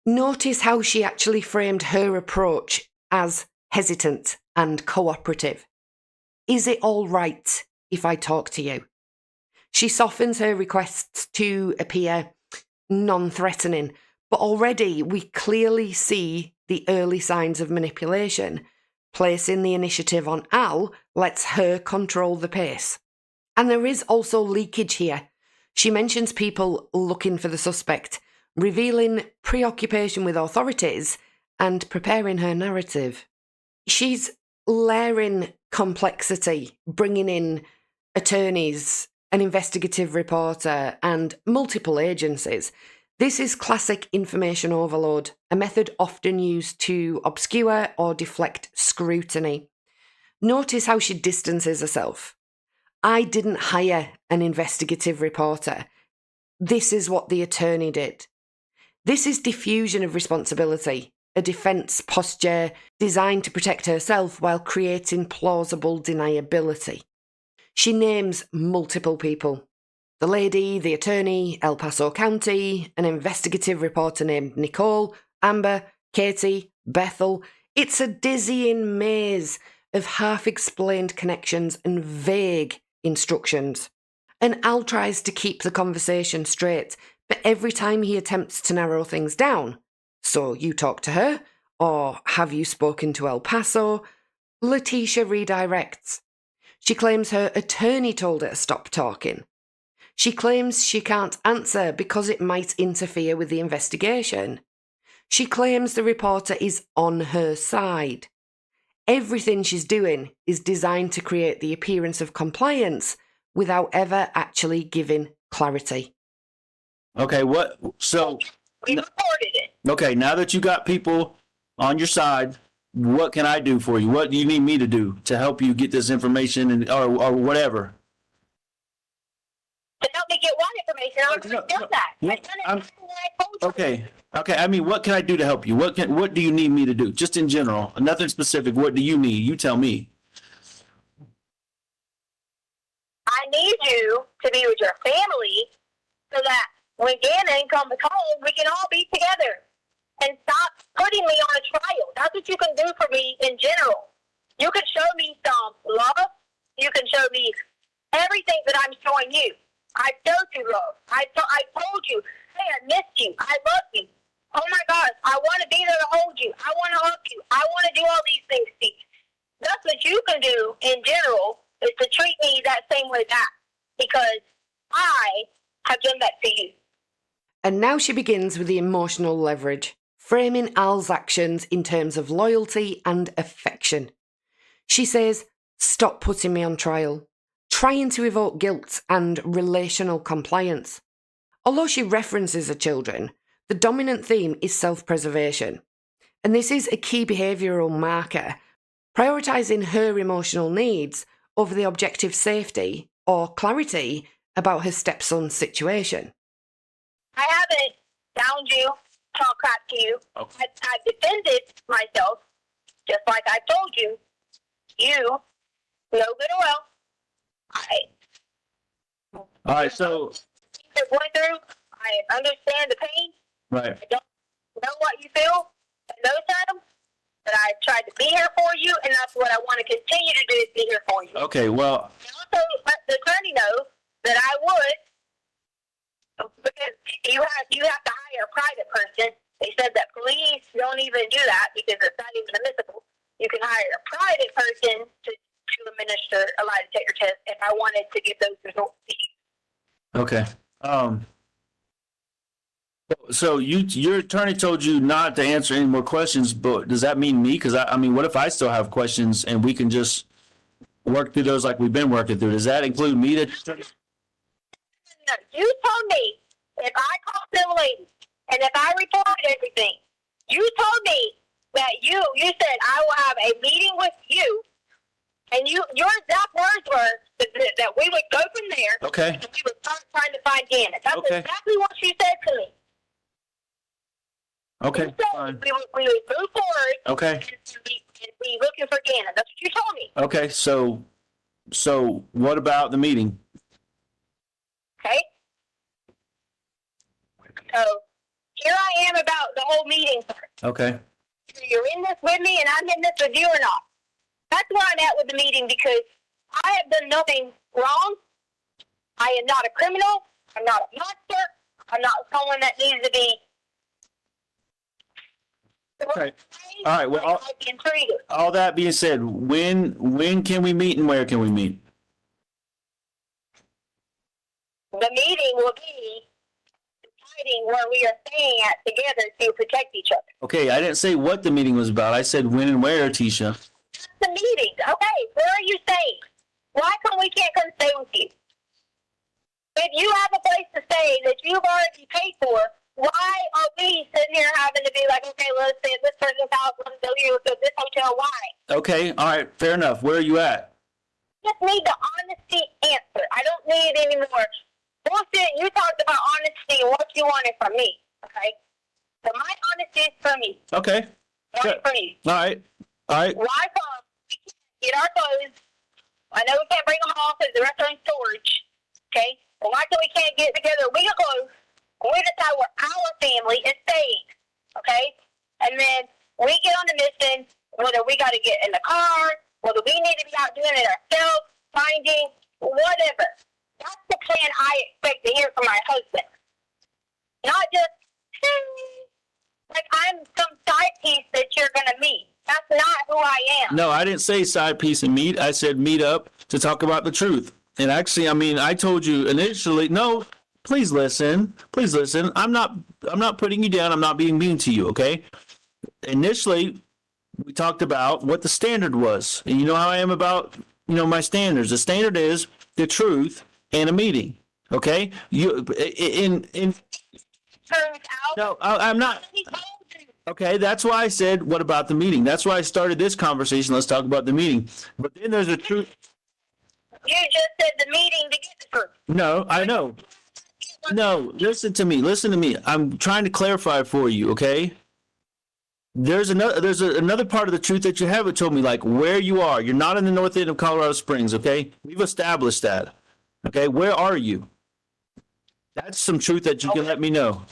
notice how she actually framed her approach as hesitant and cooperative. Is it all right if I talk to you? She softens her requests to appear non-threatening, but already we clearly see the early signs of manipulation. Placing the initiative on Al lets her control the pace. And there is also leakage here. She mentions people looking for the suspect, revealing preoccupation with authorities and preparing her narrative. She's layering complexity, bringing in attorneys, an investigative reporter, and multiple agencies. This is classic information overload, a method often used to obscure or deflect scrutiny. Notice how she distances herself. I didn't hire an investigative reporter. This is what the attorney did. This is diffusion of responsibility, a defence posture designed to protect herself while creating plausible deniability. She names multiple people. The lady, the attorney, El Paso County, an investigative reporter named Nicole, Amber, Katie, Bethel. It's a dizzying maze of half-explained connections and vague instructions. And Al tries to keep the conversation straight, but every time he attempts to narrow things down, "So you talked to her?" or "Have you spoken to El Paso?" Letecia redirects. She claims her attorney told her to stop talking. She claims she can't answer because it might interfere with the investigation. She claims the reporter is on her side. Everything she's doing is designed to create the appearance of compliance without ever actually giving clarity. Okay. So We reported it. okay. Now that you got people on your side, what can I do for you? What do you need me to do to help you get this information or whatever? To help me get what information? I already done that. No, I've done everything that I told you. Okay. I mean, what can I do to help you? What do you need me to do? Just in general, nothing specific. What do you need? You tell me. I need you to be with your family so that when Gannon comes home, we can all be together and stop putting me on a trial. That's what you can do for me in general. You can show me some love. You can show me everything that I'm showing you. I showed you love. I told you, hey, I missed you. I love you. Oh my gosh, I want to be there to hold you. I want to hug you. I want to do all these things to you. That's what you can do in general, is to treat me that same way back, because I have done that to you. And now she begins with the emotional leverage, framing Al's actions in terms of loyalty and affection. She says, "Stop putting me on trial," trying to evoke guilt and relational compliance. Although she references her children, the dominant theme is self-preservation. and this is a key behavioural marker, prioritising her emotional needs over the objective safety or clarity about her stepson's situation. I haven't downed you, talked crap to you. Okay. I defended myself, just like I told you. You know good or well. All right, so You're going through. I understand the pain. right. I don't know what you feel in those times, but I tried to be here for you, and that's what I want to continue to do is be here for you. Okay, well, And also let the attorney know that I would, because you have to hire a private person. They said that police don't even do that because it's not even admissible. You can hire a private person to administer a lie detector test if I wanted to give those results to you. okay. So your attorney told you not to answer any more questions, but does that mean me? Because I mean, what if I still have questions and we can just work through those like we've been working through? Does that include me? No, you told me if I called them ladies and if I reported everything, you told me that you said I will have a meeting with you, and your exact words were that we would go from there. Okay. And we would start trying to find Gannon. That's Okay. exactly what you said to me. Okay, You said fine. we would move forward Okay. and be looking for Gannon. That's what you told me. Okay, so what about the meeting? Okay? So here I am about the whole meeting part. Okay. Either you're in this with me and I'm in this with you or not. That's where I'm at with the meeting because I have done nothing wrong. I am not a criminal. I'm not a monster. I'm not someone that needs to be. Okay. All right, well, I've been treated. All that being said, when can we meet and where can we meet? The meeting will be deciding where we are staying at together to protect each other. Okay, I didn't say what the meeting was about. I said when and where, Tisha. That's the meeting. Okay, where are you staying? Why come we can't come stay with you? If you have a place to stay that you've already paid for, why are we sitting here having to be like, okay, let's stay at this person's house, let's go here, let's go to this hotel? Why? Okay, all right, fair enough. Where are you at? Just need the honesty answer. I don't need any more bullshit. You talked about honesty and what you wanted from me, okay? So my honesty is from me. Okay. Want it from you. All right. All right. Why come we can't get our clothes? I know we can't bring them home because the rest are in storage, okay? But why come we can't get together a week of clothes and we decide where our family is staying, okay? And then we get on the mission, whether we got to get in the car, whether we need to be out doing it ourselves, finding, whatever. That's the plan I expect to hear from my husband. Not just, like I'm some side piece that you're going to meet. That's not who I am. No, I didn't say side piece and meet. I said meet up to talk about the truth. And actually, I mean, I told you initially, no, please listen. Please listen. I'm not putting you down. I'm not being mean to you, okay? Initially, we talked about what the standard was. And you know how I am about, my standards. The standard is the truth and a meeting, okay? No, I'm not. Okay, that's why I said, what about the meeting? That's why I started this conversation. Let's talk about the meeting. But then there's a truth. You just said the meeting to get the truth. No, I know. No, listen to me. I'm trying to clarify for you, okay? There's another part of the truth that you haven't told me, like where you are. You're not in the north end of Colorado Springs, okay? We've established that. Okay, where are you? That's some truth that you can let me know.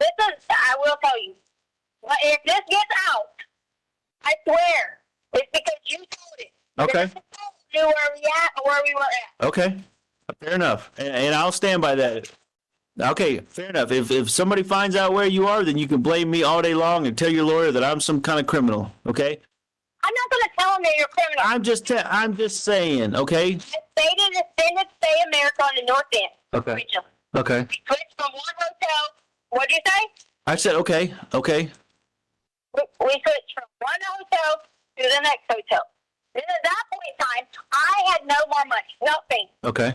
Listen, I will tell you. But if this gets out, I swear, it's because you told it. Okay. You knew where we at or where we were at. Okay, fair enough, and I'll stand by that. Okay, fair enough. If somebody finds out where you are, then you can blame me all day long and tell your lawyer that I'm some kind of criminal. Okay. I'm not going to tell them that you're a criminal. I'm just saying. Okay. I stated extended stay America on the north end. Okay. Originally. Okay. We switched from one hotel. What'd you say? I said okay. Okay. We switched from one hotel to the next hotel. Then at that point in time, I had no more money. Nothing. Okay.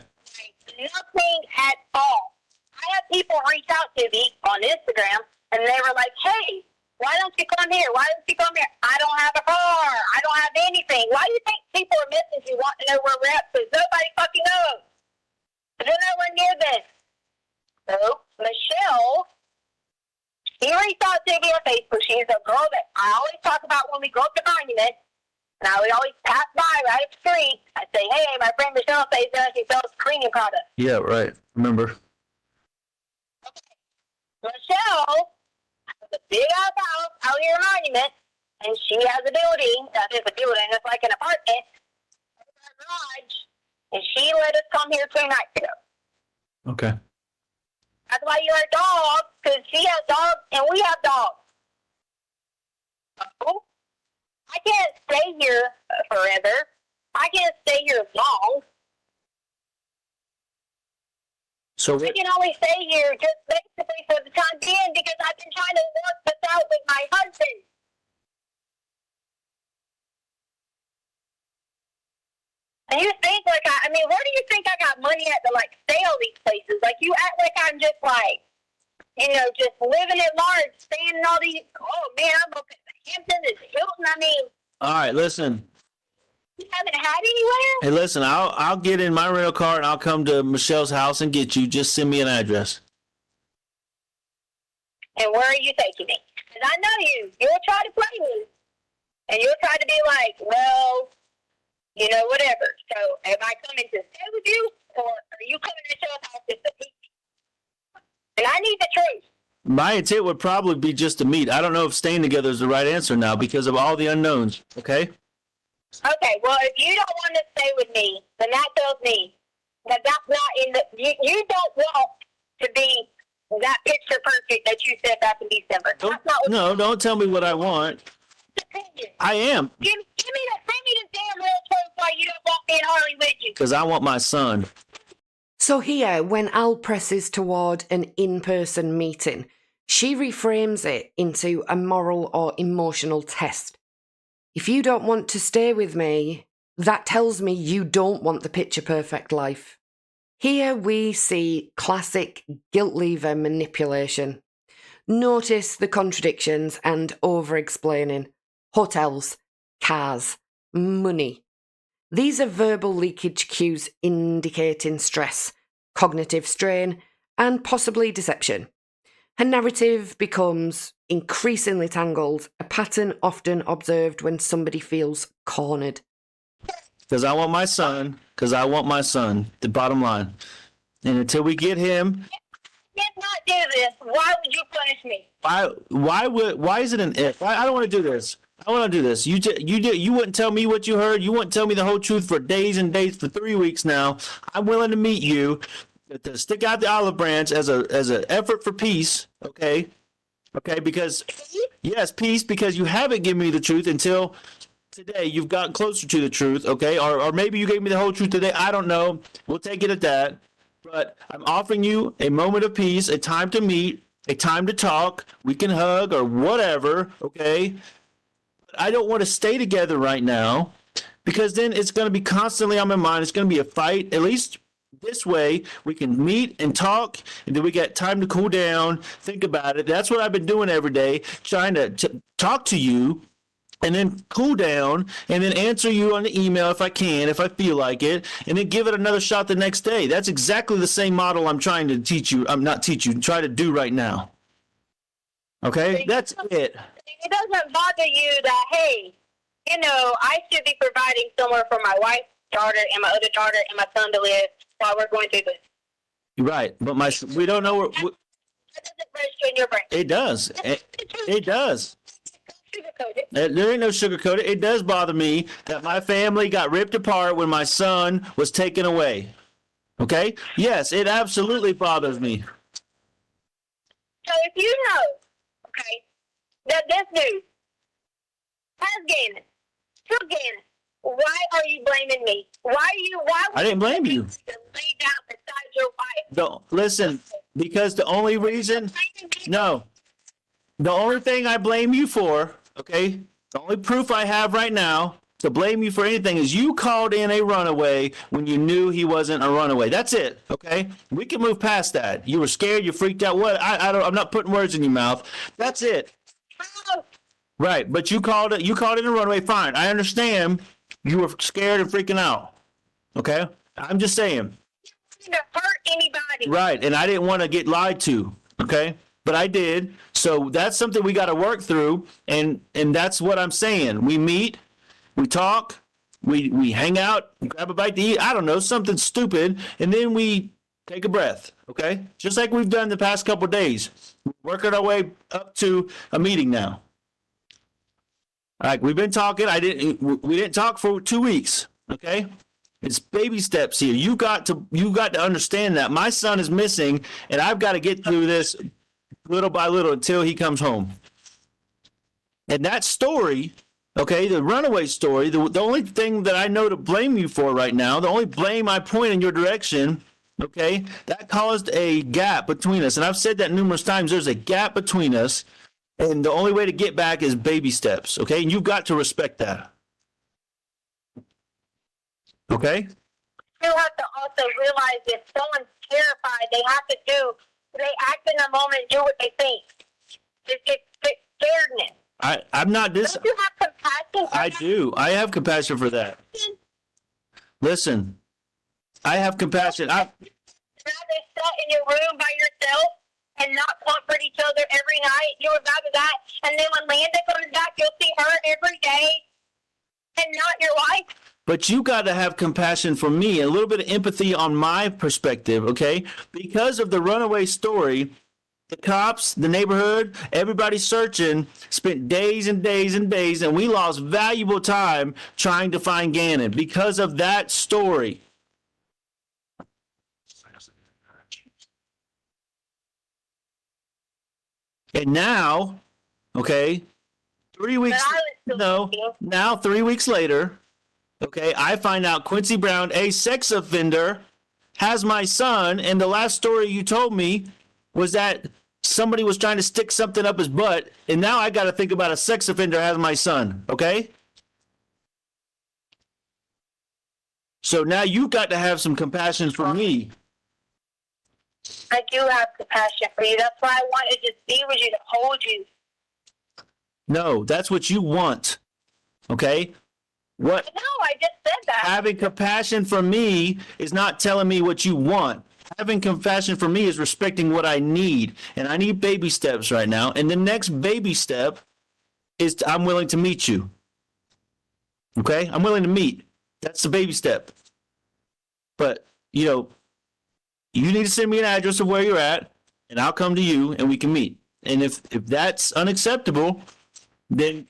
Nothing at all. I had people reach out to me on Instagram, and they were like, hey, Why don't you come here? Why don't you come here? I don't have a car. I don't have anything. Why do you think people are missing you want to know where we're at? Because nobody fucking knows. There's no one near them. So, Michelle, she reached out to me on Facebook. She's a girl that I always talk about when we go up to Monument. And I would always pass by right up the street. I'd say, hey, my friend Michelle says she sells cleaning products. Yeah, right. Remember? Okay. Michelle has a big ass house out here in Monument, and she has a building. It's like an apartment, a garage, and she let us come here 2 nights ago. Okay. That's why you heard dogs, because she has dogs and we have dogs. So, I can't stay here forever. I can't stay here long. So I can only stay here just basically for the time being because I've been trying to work this out with my husband. And you think like I mean, where do you think I got money at to like stay all these places? Like you act like I'm just like, just living at large, staying in all these. Oh man, I'm up at the Hampton and Hilton. I mean, all right, listen. you haven't had anywhere. Hey, listen. I'll get in my rental car and I'll come to Michelle's house and get you. Just send me an address. And where are you taking me? Because I know you. You'll try to play me, and you'll try to be like, well, whatever. So, am I coming to stay with you, or are you coming to Michelle's house just to meet me? And I need the truth. My intent would probably be just to meet. I don't know if staying together is the right answer now because of all the unknowns. Okay. Okay, well, if you don't want to stay with me, then that tells me that that's not in the. You don't want to be that picture perfect that you said back in December. That's not what Don't tell me what I want. I am. Give me the damn real truth why you don't want me and Harley with you. Because I want my son. So here, when Al presses toward an in-person meeting, she reframes it into a moral or emotional test. If you don't want to stay with me, that tells me you don't want the picture-perfect life. Here we see classic guilt lever manipulation. Notice the contradictions and over-explaining. Hotels, cars, money. These are verbal leakage cues indicating stress, cognitive strain, and possibly deception. Her narrative becomes increasingly tangled, a pattern often observed when somebody feels cornered. Because I want my son. Because I want my son. The bottom line. And until we get him. If not do this, why would you punish me? Why is it an if? I don't want to do this. I want to do this. You wouldn't tell me what you heard. You wouldn't tell me the whole truth for days and days, for 3 weeks now. I'm willing to meet you, to stick out the olive branch as an effort for peace. Okay, because yes, peace, because you haven't given me the truth until today. You've gotten closer to the truth. Okay, or maybe you gave me the whole truth today. I don't know. We'll take it at that. But I'm offering you a moment of peace, a time to meet, a time to talk. We can hug or whatever. Okay. I don't want to stay together right now because then it's going to be constantly on my mind. It's going to be a fight. At least this way we can meet and talk, and then we got time to cool down, think about it. That's what I've been doing every day, trying to talk to you and then cool down and then answer you on the email if I can, if I feel like it, and then give it another shot the next day. That's exactly the same model I'm trying to teach you. I'm not teach you, try to do right now. Okay? That's it. It doesn't bother you that, hey, I should be providing somewhere for my wife, daughter, and my other daughter, and my son to live while we're going through this. You're right, but we don't know where. That doesn't register in your brain. It does. It does. Sugarcoat it. There ain't no sugarcoat it. It does bother me that my family got ripped apart when my son was taken away. Okay? Yes, it absolutely bothers me. So if you know, okay, that this dude has Gannon, took Gannon, why are you blaming me? Why I didn't blame you. Lay down beside your wife. No, listen, because the only reason, no, the only thing I blame you for, okay, the only proof I have right now to blame you for anything is you called in a runaway when you knew he wasn't a runaway. That's it, okay? We can move past that. You were scared, you freaked out. What? I'm not putting words in your mouth. That's it. house. Right, but you called it a runaway. Fine, I understand you were scared and freaking out. Okay, I'm just saying. To hurt anybody. Right, and I didn't want to get lied to. Okay, but I did. So that's something we got to work through, and that's what I'm saying. We meet, we talk, we hang out, grab a bite to eat. I don't know, something stupid, and then we take a breath. Okay, just like we've done the past couple of days, working our way up to a meeting now. All right, we've been talking. We didn't talk for 2 weeks. Okay, it's baby steps here. You got to understand that my son is missing, and I've got to get through this little by little until he comes home. And that story, okay, the runaway story, the only thing that I know to blame you for right now, the only blame I point in your direction, okay, that caused a gap between us. And I've said that numerous times. There's a gap between us. And the only way to get back is baby steps, okay? And you've got to respect that. Okay? You have to also realize if someone's terrified, they act in a moment, do what they think. It's scaredness. I'm not Don't you have compassion for I that? do. I have compassion for that. Listen, I have compassion. Rather sit in your room by yourself and not comfort each other every night. You would rather that. And then when Landon comes back, you'll see her every day and not your wife. But you got to have compassion for me, a little bit of empathy on my perspective, okay? Because of the runaway story, the cops, the neighborhood, everybody searching, spent days and days and days, and we lost valuable time trying to find Gannon because of that story. And now, okay, 3 weeks, now 3 weeks later, okay, I find out Quincy Brown, a sex offender, has my son, and the last story you told me was that somebody was trying to stick something up his butt, and now I got to think about a sex offender has my son, okay? So now you got to have some compassion for me. I do have compassion for you. That's why I wanted to be with you, to hold you. No, that's what you want, okay? What? No, I just said that. Having compassion for me is not telling me what you want. Having compassion for me is respecting what I need. And I need baby steps right now. And the next baby step is I'm willing to meet you. Okay? I'm willing to meet. That's the baby step. But, you need to send me an address of where you're at, and I'll come to you, and we can meet. And if that's unacceptable, then...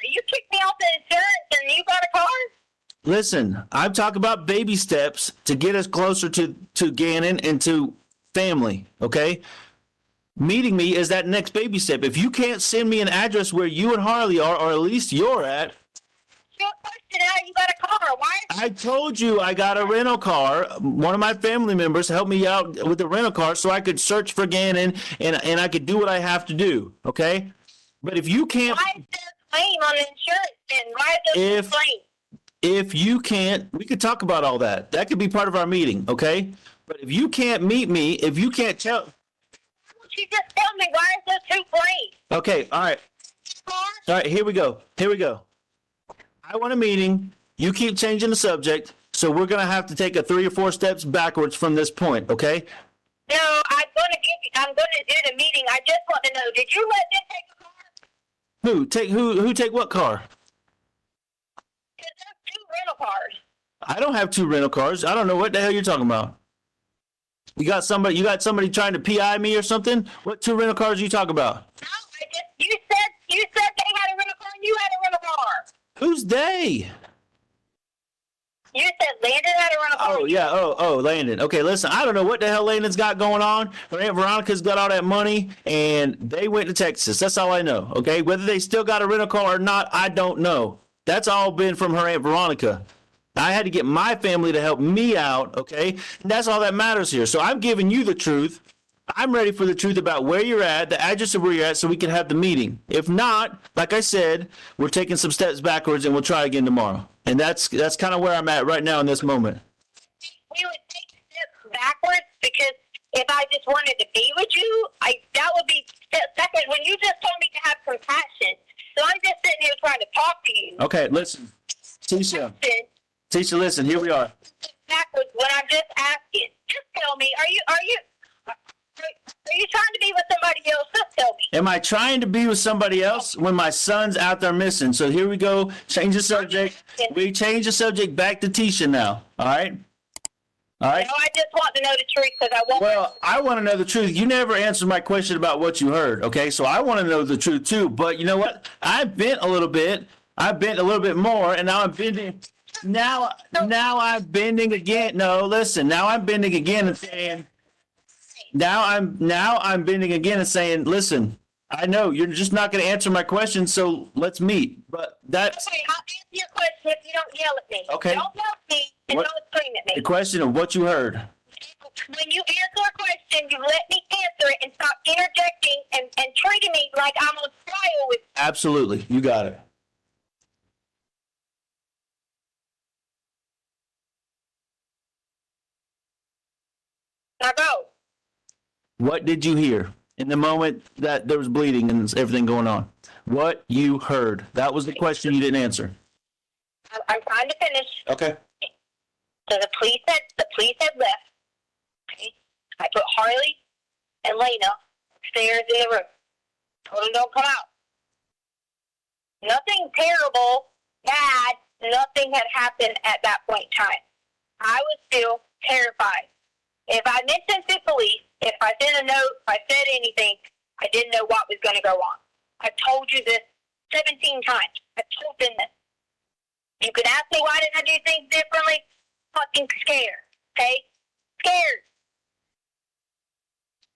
You kicked me off the insurance, and you got a car? Listen, I'm talking about baby steps to get us closer to Gannon and to family, okay? Meeting me is that next baby step. If you can't send me an address where you and Harley are, or at least you're at... Your question out, you got a car. Why? I told you I got a rental car. One of my family members helped me out with the rental car so I could search for Gannon and I could do what I have to do, okay? But if you can't... Why is there a claim on the insurance then? Why is there a claim? If you can't, we could talk about all that. That could be part of our meeting, okay? But if you can't meet me, if you can't tell... Why don't you just tell me why is there two claims? Okay, all right. All right, here we go. I want a meeting. You keep changing the subject, so we're going to have to take a 3 or 4 steps backwards from this point, okay? No, I'm going to do the meeting. I just want to know, did you let them take a car? Who take what car? Because there's 2 rental cars. I don't have 2 rental cars. I don't know what the hell you're talking about. You got somebody trying to PI me or something? What 2 rental cars are you talking about? No, you said they had a rental car and you had a rental car. Who's they? You said Landon had a rental car. Oh, yeah. Oh, Landon. Okay, listen, I don't know what the hell Landon's got going on. Her Aunt Veronica's got all that money, and they went to Texas. That's all I know, okay? Whether they still got a rental car or not, I don't know. That's all been from her Aunt Veronica. I had to get my family to help me out, okay? And that's all that matters here. So I'm giving you the truth. I'm ready for the truth about where you're at, the address of where you're at, so we can have the meeting. If not, like I said, we're taking some steps backwards, and we'll try again tomorrow. And that's kind of where I'm at right now in this moment. We would take steps backwards because if I just wanted to be with you, that would be second when you just told me to have compassion. So I'm just sitting here trying to talk to you. Okay, listen. Tisha, listen, here we are. Backwards when I'm just asking. Just tell me, are you trying to be with somebody else? Just tell me. Am I trying to be with somebody else when my son's out there missing? So here we go. Change the subject. We change the subject back to Tisha now. All right? All right? No, I just want to know the truth because I want. Well, I want to know the truth. You never answered my question about what you heard, okay? So I want to know the truth too. But you know what? I bent a little bit. I bent a little bit more, and now I'm bending. Now I'm bending again. No, listen. Now I'm bending again and saying. Now I'm bending again and saying, listen. I know you're just not going to answer my question, so let's meet. But that's. Okay, I'll answer your question if you don't yell at me. Okay. Don't yell at me and don't scream at The me. question of what you heard. When you answer a question, you let me answer it and stop interjecting and treating me like I'm on trial with you. Absolutely. You got it. Now go. What did you hear in the moment that there was bleeding and everything going on? What you heard. That was the question you didn't answer. I'm trying to finish. Okay. So the police had left. Okay. I put Harley and Lena upstairs in the room. Told them don't come out. Nothing terrible, bad, nothing had happened at that point in time. I was still terrified. If I mentioned to police, if I sent a note, if I said anything, I didn't know what was going to go on. I told you this 17 times. I told them this. You could ask me why didn't I do things differently? Fucking scared. Okay? Scared.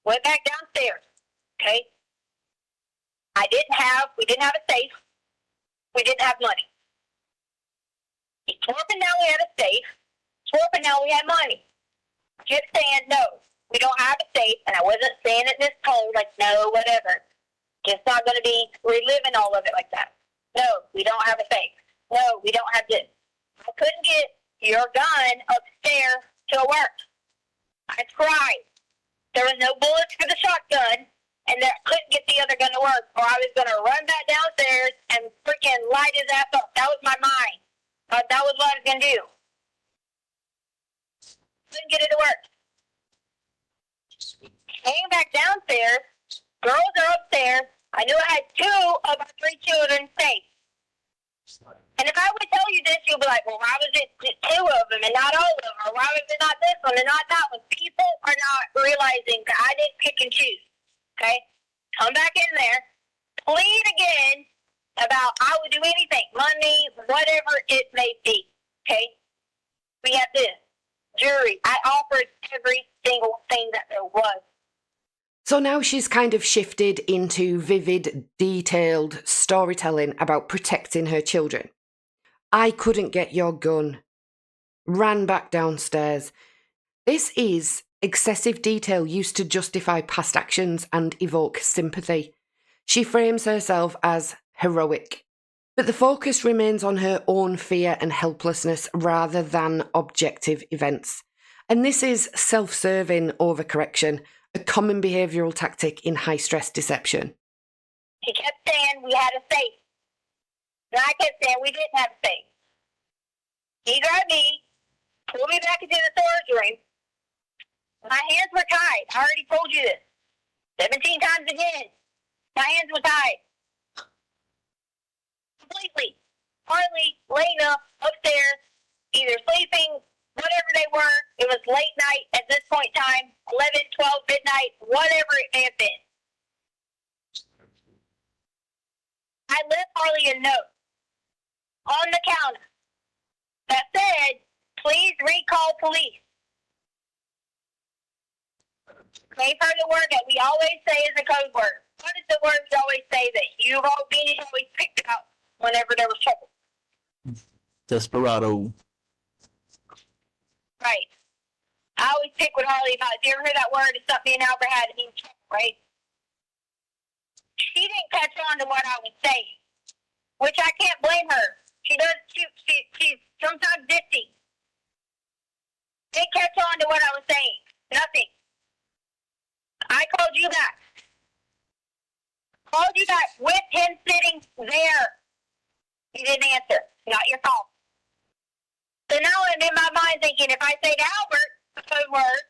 Went back downstairs. Okay? We didn't have a safe. We didn't have money. He swore up and down we had a safe. Swore up and down we had money. Just saying, no, we don't have a safe, and I wasn't saying it in this tone, like, no, whatever. Just not going to be reliving all of it like that. No, we don't have a safe. No, we don't have this. I couldn't get your gun upstairs to work. I tried. There was no bullets for the shotgun, and I couldn't get the other gun to work, or I was going to run back downstairs and freaking light his ass up. That was my mind. That was what I was going to do. Couldn't get it to work. Came back downstairs. Girls are upstairs. I knew I had 2 of our 3 children safe. And if I would tell you this, you'll be like, well, why was it 2 of them and not all of them? Or why was it not this one and not that one? People are not realizing that I didn't pick and choose. Okay? Come back in there. Plead again about I would do anything. Money, whatever it may be. Okay? We have this. Jury. I offered every single thing that there was. So now she's kind of shifted into vivid, detailed storytelling about protecting her children. I couldn't get your gun. Ran back downstairs. This is excessive detail used to justify past actions and evoke sympathy. She frames herself as heroic. But the focus remains on her own fear and helplessness rather than objective events. And this is self-serving overcorrection, a common behavioural tactic in high-stress deception. He kept saying we had a safe. And I kept saying we didn't have a safe. He grabbed me, pulled me back into the storage room. My hands were tied. I already told you this. 17 times again. My hands were tied. Completely. Harley, Lena, upstairs, either sleeping, whatever they were. It was late night at this point in time, 11, 12, midnight, whatever it may have been. I left Harley a note on the counter that said, please recall police. Gave her the word that we always say is a code word. What is the word we always say that you all beanies always picked out whenever there was trouble? Desperado. Right. I always pick with Harley about it. If you ever hear that word, it's something an Albert had, it means trouble, right? She didn't catch on to what I was saying, which I can't blame her. She's sometimes ditzy. Didn't catch on to what I was saying. Nothing. I called you back. Called you back with him sitting there. You didn't answer. Not your fault. So now I'm in my mind thinking, if I say to Albert the code word,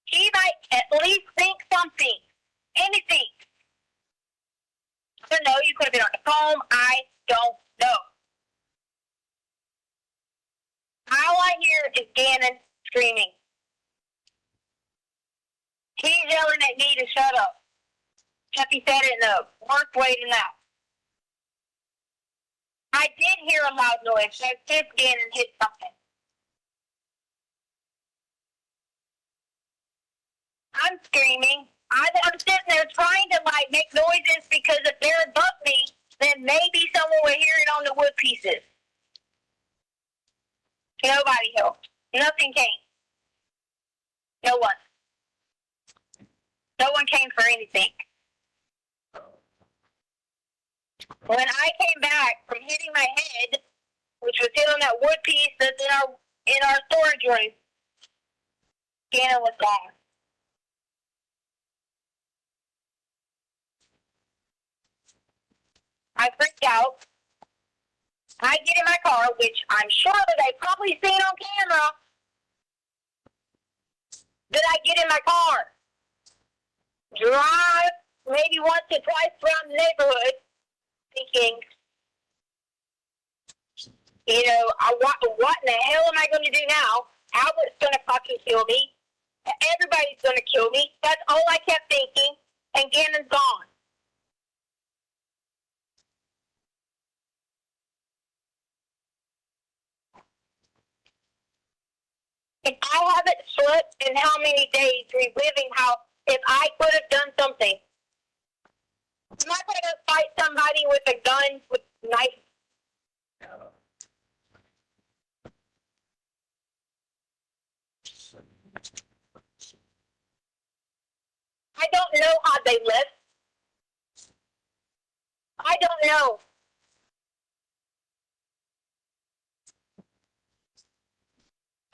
he might at least think something. Anything. I don't know. You could have been on the phone. I don't know. All I hear is Gannon screaming. He's yelling at me to shut up. Except he said it in the worst way than that. I did hear a loud noise. So I said Gannon hit something. I'm screaming. I'm sitting there trying to make noises because if they're above me, then maybe someone will hear it on the wood pieces. Nobody helped. Nothing came. No one. No one came for anything. When I came back from hitting my head, which was hit on that wood piece that's in our storage room, Gannon was gone. I freaked out. I get in my car, which I'm sure that they probably seen on camera. That I get in my car, drive maybe once or twice around the neighborhood, thinking, what in the hell am I going to do now? Albert's going to fucking kill me. Everybody's going to kill me. That's all I kept thinking, and Gannon's gone. And I haven't slept in how many days reliving how if I could have done something. I'm not going to fight somebody with a gun, with a knife. I don't know how they live. I don't know.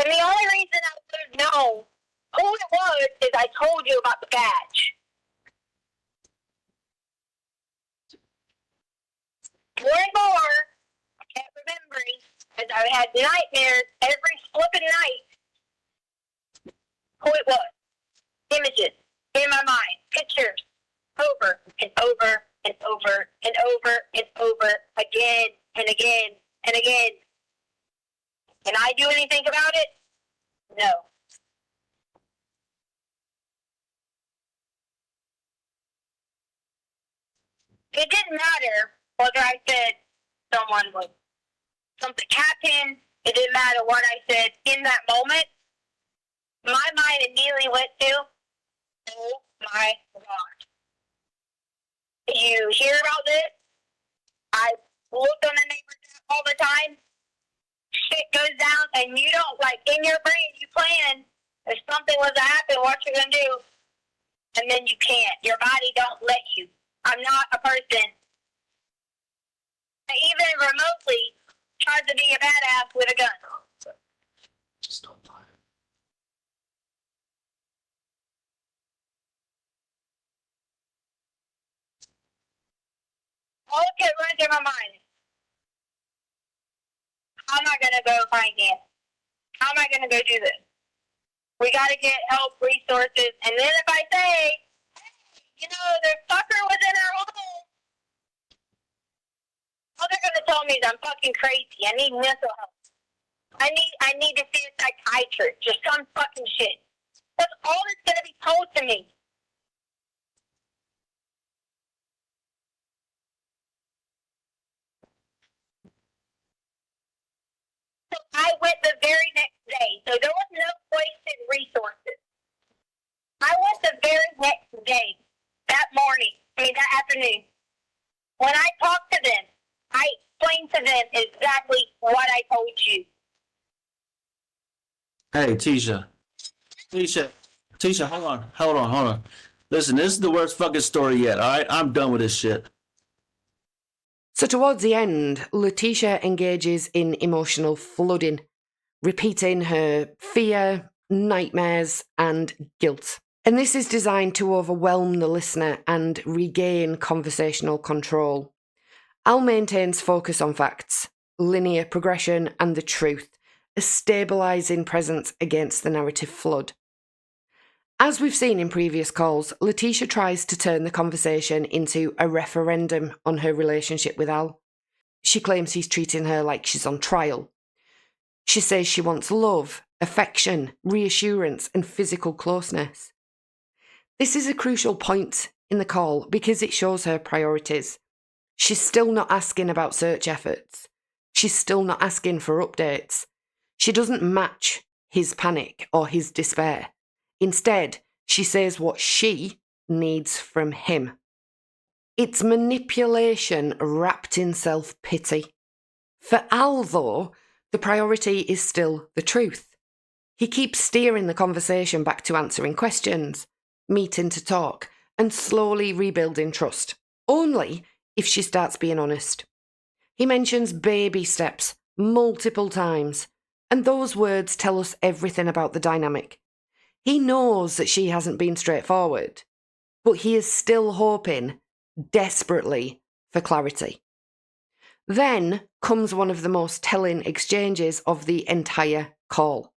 And the only reason I would have known who it was is I told you about the badge. More and more, I kept remembering, as I had nightmares every flipping night, who it was. Images in my mind, pictures, over and over and over and over and over, again and again and again. Can I do anything about it? No. It didn't matter whether I said something happened. It didn't matter what I said in that moment. My mind immediately went to, oh my God. You hear about this? I look on the neighbor's app all the time. Shit goes down and you don't, in your brain, you plan if something was to happen, what you're going to do. And then you can't. Your body don't let you. I'm not a person that even remotely tries to be a badass with a gun. Just don't lie. All it kept running through my mind. How am I going to go find Gannon? How am I going to go do this? We got to get help, resources, and then if I say, hey, the fucker was in our home, all they're going to tell me is I'm fucking crazy. I need mental health. I need to see a psychiatrist or some fucking shit. That's all that's going to be told to me. So I went the very next day. So there was no wasted resources. I went the very next day, that afternoon. When I talked to them, I explained to them exactly what I told you. Hey, Tisha, hold on. Listen, this is the worst fucking story yet, all right? I'm done with this shit. So towards the end, Letecia engages in emotional flooding, repeating her fear, nightmares, and guilt And this is designed to overwhelm the listener and regain conversational control. Al maintains focus on facts, linear progression, and the truth, a stabilising presence against the narrative flood. As we've seen in previous calls, Letecia tries to turn the conversation into a referendum on her relationship with Al. She claims he's treating her like she's on trial. She says she wants love, affection, reassurance, and physical closeness. This is a crucial point in the call because it shows her priorities. She's still not asking about search efforts. She's still not asking for updates. She doesn't match his panic or his despair. Instead, she says what she needs from him. It's manipulation wrapped in self-pity. For Al, though, the priority is still the truth. He keeps steering the conversation back to answering questions, meeting to talk, and slowly rebuilding trust, only if she starts being honest. He mentions baby steps multiple times, and those words tell us everything about the dynamic. He knows that she hasn't been straightforward, but he is still hoping, desperately, for clarity. Then comes one of the most telling exchanges of the entire call.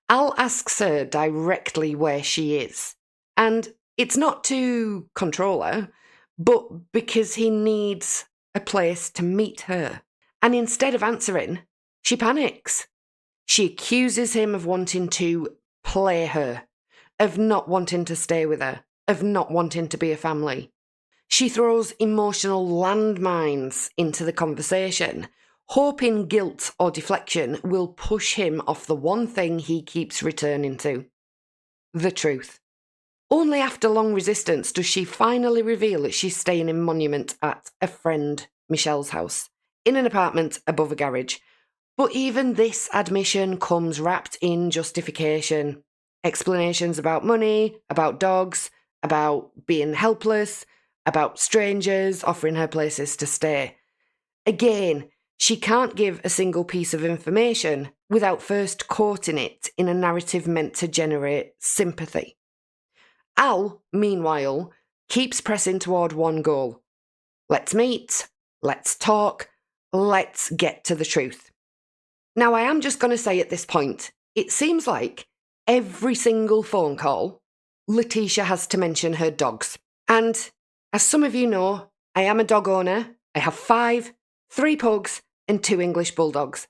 Al asks her directly where she is, and it's not to control her, but because he needs a place to meet her. And instead of answering, she panics. She accuses him of wanting to play her, of not wanting to stay with her, of not wanting to be a family. She throws emotional landmines into the conversation, hoping guilt or deflection will push him off the one thing he keeps returning to: the truth. Only after long resistance does she finally reveal that she's staying in Monument at a friend Michelle's house, in an apartment above a garage. But even this admission comes wrapped in justification. Explanations about money, about dogs, about being helpless, about strangers offering her places to stay. Again, she can't give a single piece of information without first quoting it in a narrative meant to generate sympathy. Al, meanwhile, keeps pressing toward one goal. Let's meet, let's talk, let's get to the truth. Now, I am just going to say at this point, it seems like every single phone call, Letecia has to mention her dogs. And as some of you know, I am a dog owner. I have 5, 3 pugs and 2 English bulldogs.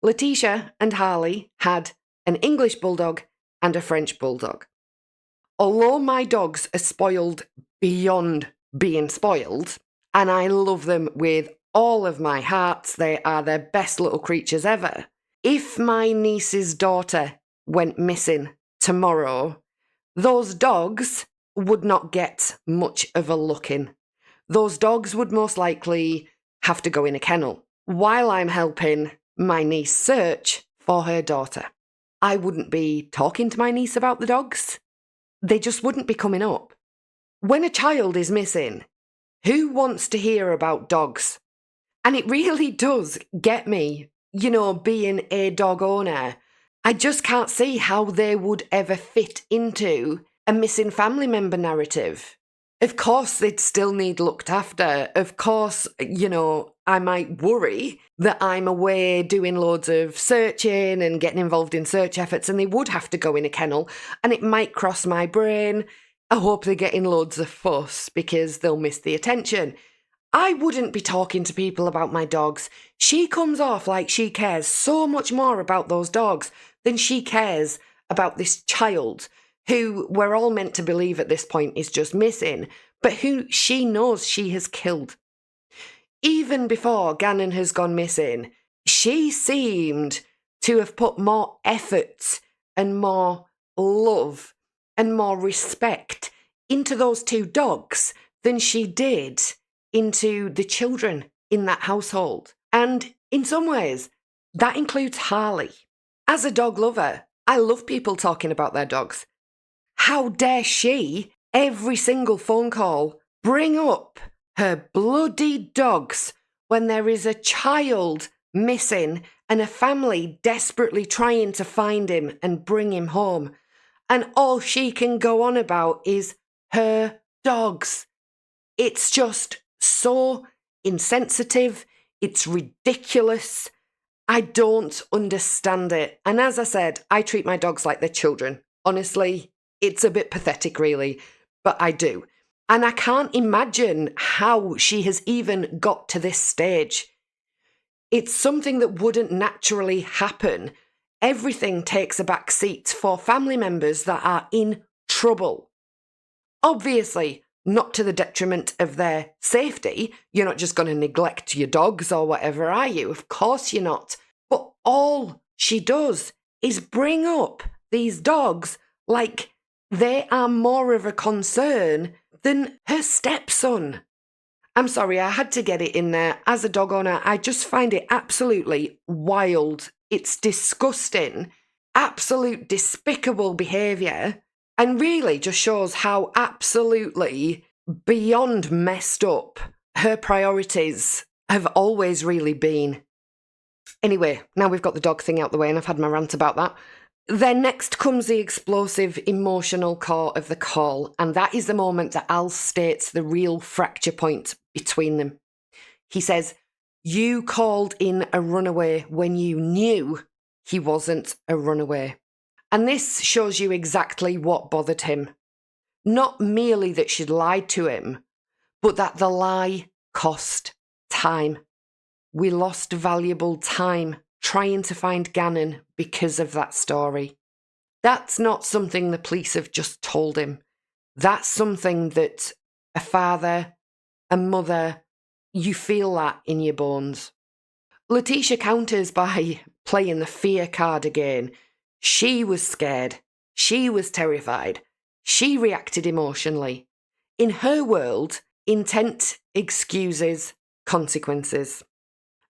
Letecia and Harley had an English bulldog and a French bulldog. Although my dogs are spoiled beyond being spoiled, and I love them with all of my heart, they are the best little creatures ever. If my niece's daughter went missing tomorrow, those dogs would not get much of a look in. Those dogs would most likely have to go in a kennel while I'm helping my niece search for her daughter. I wouldn't be talking to my niece about the dogs. They just wouldn't be coming up. When a child is missing, who wants to hear about dogs? And it really does get me, being a dog owner. I just can't see how they would ever fit into a missing family member narrative. Of course, they'd still need looked after. Of course, I might worry that I'm away doing loads of searching and getting involved in search efforts, and they would have to go in a kennel, and it might cross my brain. I hope they're getting loads of fuss because they'll miss the attention. I wouldn't be talking to people about my dogs. She comes off like she cares so much more about those dogs than she cares about this child who we're all meant to believe at this point is just missing, but who she knows she has killed. Even before Gannon has gone missing, she seemed to have put more effort and more love and more respect into those 2 dogs than she did into the children in that household. And in some ways, that includes Harley. As a dog lover, I love people talking about their dogs. How dare she, every single phone call, bring up her bloody dogs when there is a child missing and a family desperately trying to find him and bring him home. And all she can go on about is her dogs. It's just so insensitive. It's ridiculous. I don't understand it. And as I said, I treat my dogs like they're children. Honestly, it's a bit pathetic, really, but I do. And I can't imagine how she has even got to this stage. It's something that wouldn't naturally happen. Everything takes a back seat for family members that are in trouble. Obviously, not to the detriment of their safety. You're not just going to neglect your dogs or whatever, are you? Of course you're not. But all she does is bring up these dogs like they are more of a concern than her stepson. I'm sorry, I had to get it in there. As a dog owner, I just find it absolutely wild. It's disgusting, absolute despicable behaviour, and really just shows how absolutely beyond messed up her priorities have always really been. Anyway, now we've got the dog thing out the way and I've had my rant about that. Then next comes the explosive emotional core of the call, and that is the moment that Al states the real fracture point between them. He says, "You called in a runaway when you knew he wasn't a runaway." And this shows you exactly what bothered him. Not merely that she'd lied to him, but that the lie cost time. We lost valuable time trying to find Gannon because of that story. That's not something the police have just told him. That's something that a father, a mother, you feel that in your bones. Letecia counters by playing the fear card again. She was scared. She was terrified. She reacted emotionally. In her world, intent excuses consequences.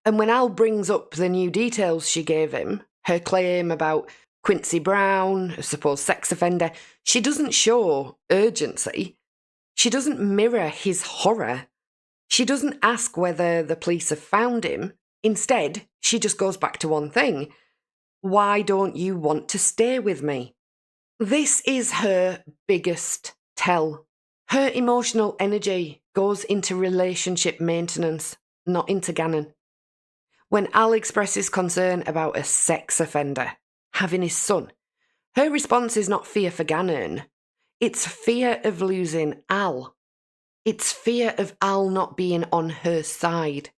And when Al brings up the new details she gave him, her claim about Quincy Brown, a supposed sex offender, she doesn't show urgency. She doesn't mirror his horror. She doesn't ask whether the police have found him. Instead, she just goes back to one thing. Why don't you want to stay with me? This is her biggest tell. Her emotional energy goes into relationship maintenance, not into Gannon. When Al expresses concern about a sex offender having his son, her response is not fear for Gannon. It's fear of losing Al. It's fear of Al not being on her side.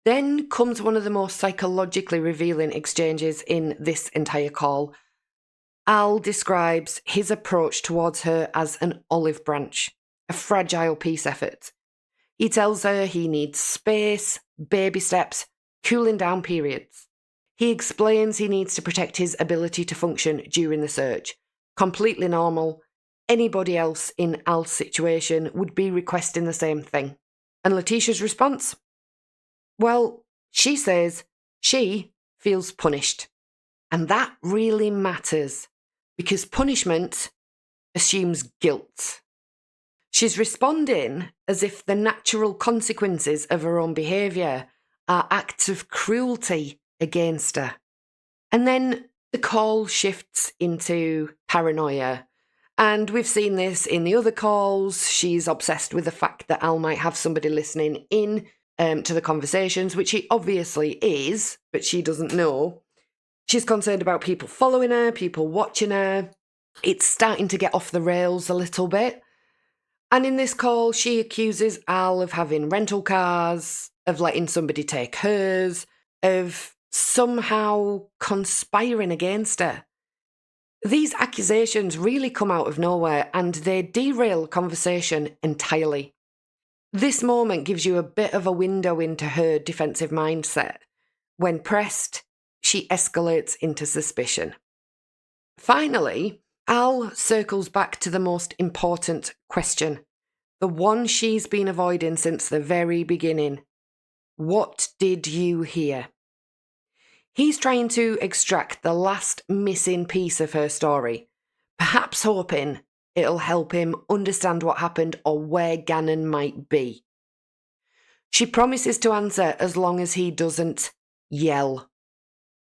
Then comes one of the most psychologically revealing exchanges in this entire call. Al describes his approach towards her as an olive branch, a fragile peace effort. He tells her he needs space, baby steps, cooling down periods. He explains he needs to protect his ability to function during the search. Completely normal. Anybody else in Al's situation would be requesting the same thing. And Letecia's response? Well, she says she feels punished. And that really matters, because punishment assumes guilt. She's responding as if the natural consequences of her own behaviour are acts of cruelty against her. And then the call shifts into paranoia. And we've seen this in the other calls. She's obsessed with the fact that Al might have somebody listening in to the conversations, which he obviously is, but she doesn't know. She's concerned about people following her, people watching her. It's starting to get off the rails a little bit. And in this call, she accuses Al of having rental cars, of letting somebody take hers, of somehow conspiring against her. These accusations really come out of nowhere and they derail conversation entirely. This moment gives you a bit of a window into her defensive mindset. When pressed, she escalates into suspicion. Finally, Al circles back to the most important question, the one she's been avoiding since the very beginning. What did you hear? He's trying to extract the last missing piece of her story, perhaps hoping it'll help him understand what happened or where Gannon might be. She promises to answer as long as he doesn't yell.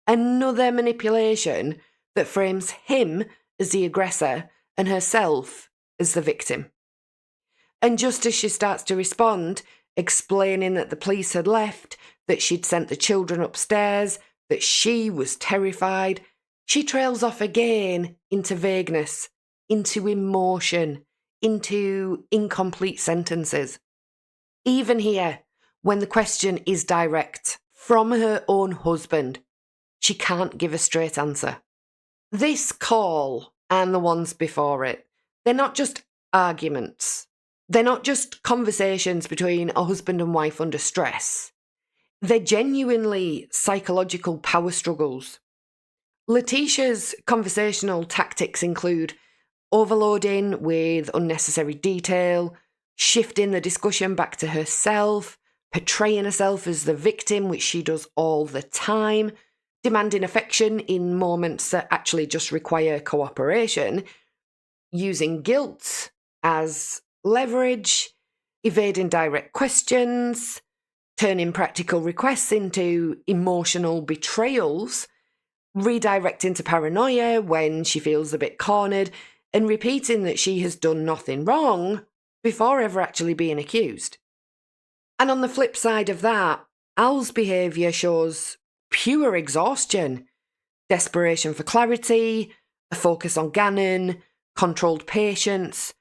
Another manipulation that frames him as the aggressor and herself as the victim. And just as she starts to respond, explaining that the police had left, that she'd sent the children upstairs, that she was terrified, she trails off again into vagueness, into emotion, into incomplete sentences. Even here, when the question is direct from her own husband, she can't give a straight answer. This call and the ones before it, they're not just arguments. They're not just conversations between a husband and wife under stress. They're genuinely psychological power struggles. Letecia's conversational tactics include overloading with unnecessary detail, shifting the discussion back to herself, portraying herself as the victim, which she does all the time, demanding affection in moments that actually just require cooperation, using guilt as leverage, evading direct questions, turning practical requests into emotional betrayals, redirecting to paranoia when she feels a bit cornered, and repeating that she has done nothing wrong before ever actually being accused. And on the flip side of that, Al's behaviour shows pure exhaustion, desperation for clarity, a focus on Gannon, controlled patience,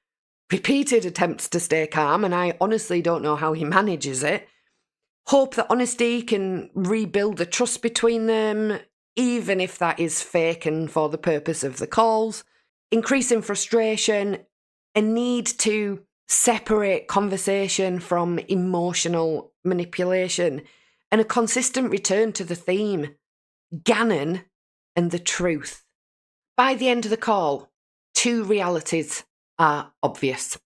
repeated attempts to stay calm, and I honestly don't know how he manages it, hope that honesty can rebuild the trust between them, even if that is fake and for the purpose of the calls, increasing frustration, a need to separate conversation from emotional manipulation, and a consistent return to the theme, Gannon and the truth. By the end of the call, two realities are obvious.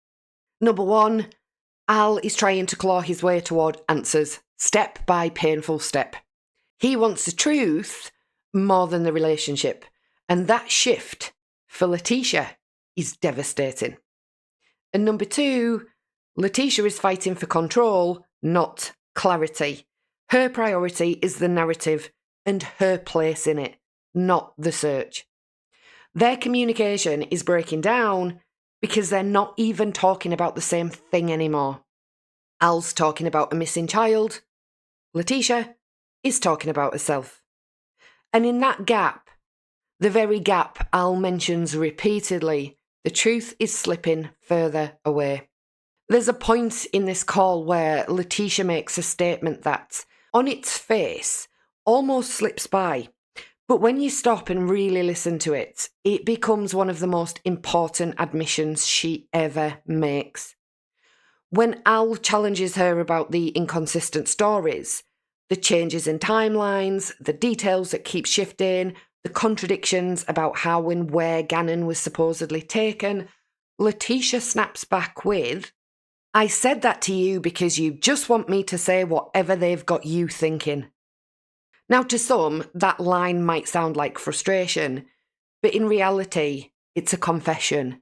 Number one, Al is trying to claw his way toward answers, step by painful step. He wants the truth more than the relationship, and that shift for Letecia is devastating. And number two, Letecia is fighting for control, not clarity. Her priority is the narrative and her place in it, not the search. Their communication is breaking down because they're not even talking about the same thing anymore. Al's talking about a missing child. Letecia is talking about herself. And in that gap, the very gap Al mentions repeatedly, the truth is slipping further away. There's a point in this call where Letecia makes a statement that, on its face, almost slips by. But when you stop and really listen to it, it becomes one of the most important admissions she ever makes. When Al challenges her about the inconsistent stories, the changes in timelines, the details that keep shifting, the contradictions about how and where Gannon was supposedly taken, Letecia snaps back with, "I said that to you because you just want me to say whatever they've got you thinking." Now, to some, that line might sound like frustration, but in reality, it's a confession.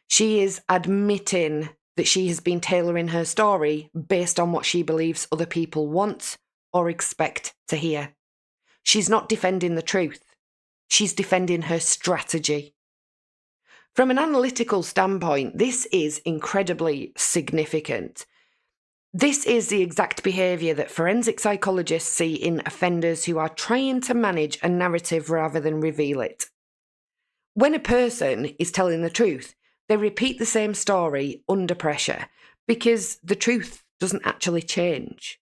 She is admitting that she has been tailoring her story based on what she believes other people want or expect to hear. She's not defending the truth. She's defending her strategy. From an analytical standpoint, this is incredibly significant. This is the exact behaviour that forensic psychologists see in offenders who are trying to manage a narrative rather than reveal it. When a person is telling the truth, they repeat the same story under pressure because the truth doesn't actually change.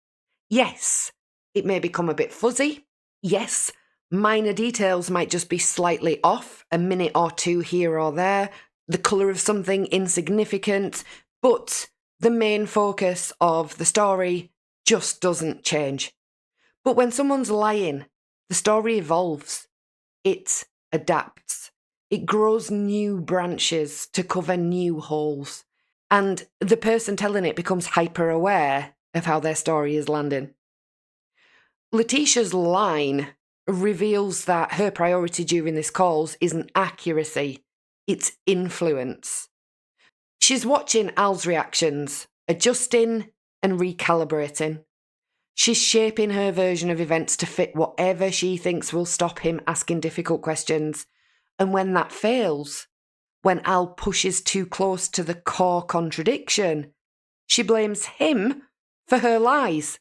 Yes, it may become a bit fuzzy. Yes, minor details might just be slightly off, a minute or two here or there, the colour of something insignificant, but the main focus of the story just doesn't change. But when someone's lying, the story evolves. It adapts. It grows new branches to cover new holes. And the person telling it becomes hyper-aware of how their story is landing. Letecia's line reveals that her priority during this calls isn't accuracy, it's influence. She's watching Al's reactions, adjusting and recalibrating. She's shaping her version of events to fit whatever she thinks will stop him asking difficult questions, And when that fails, when Al pushes too close to the core contradiction, she blames him for her lies.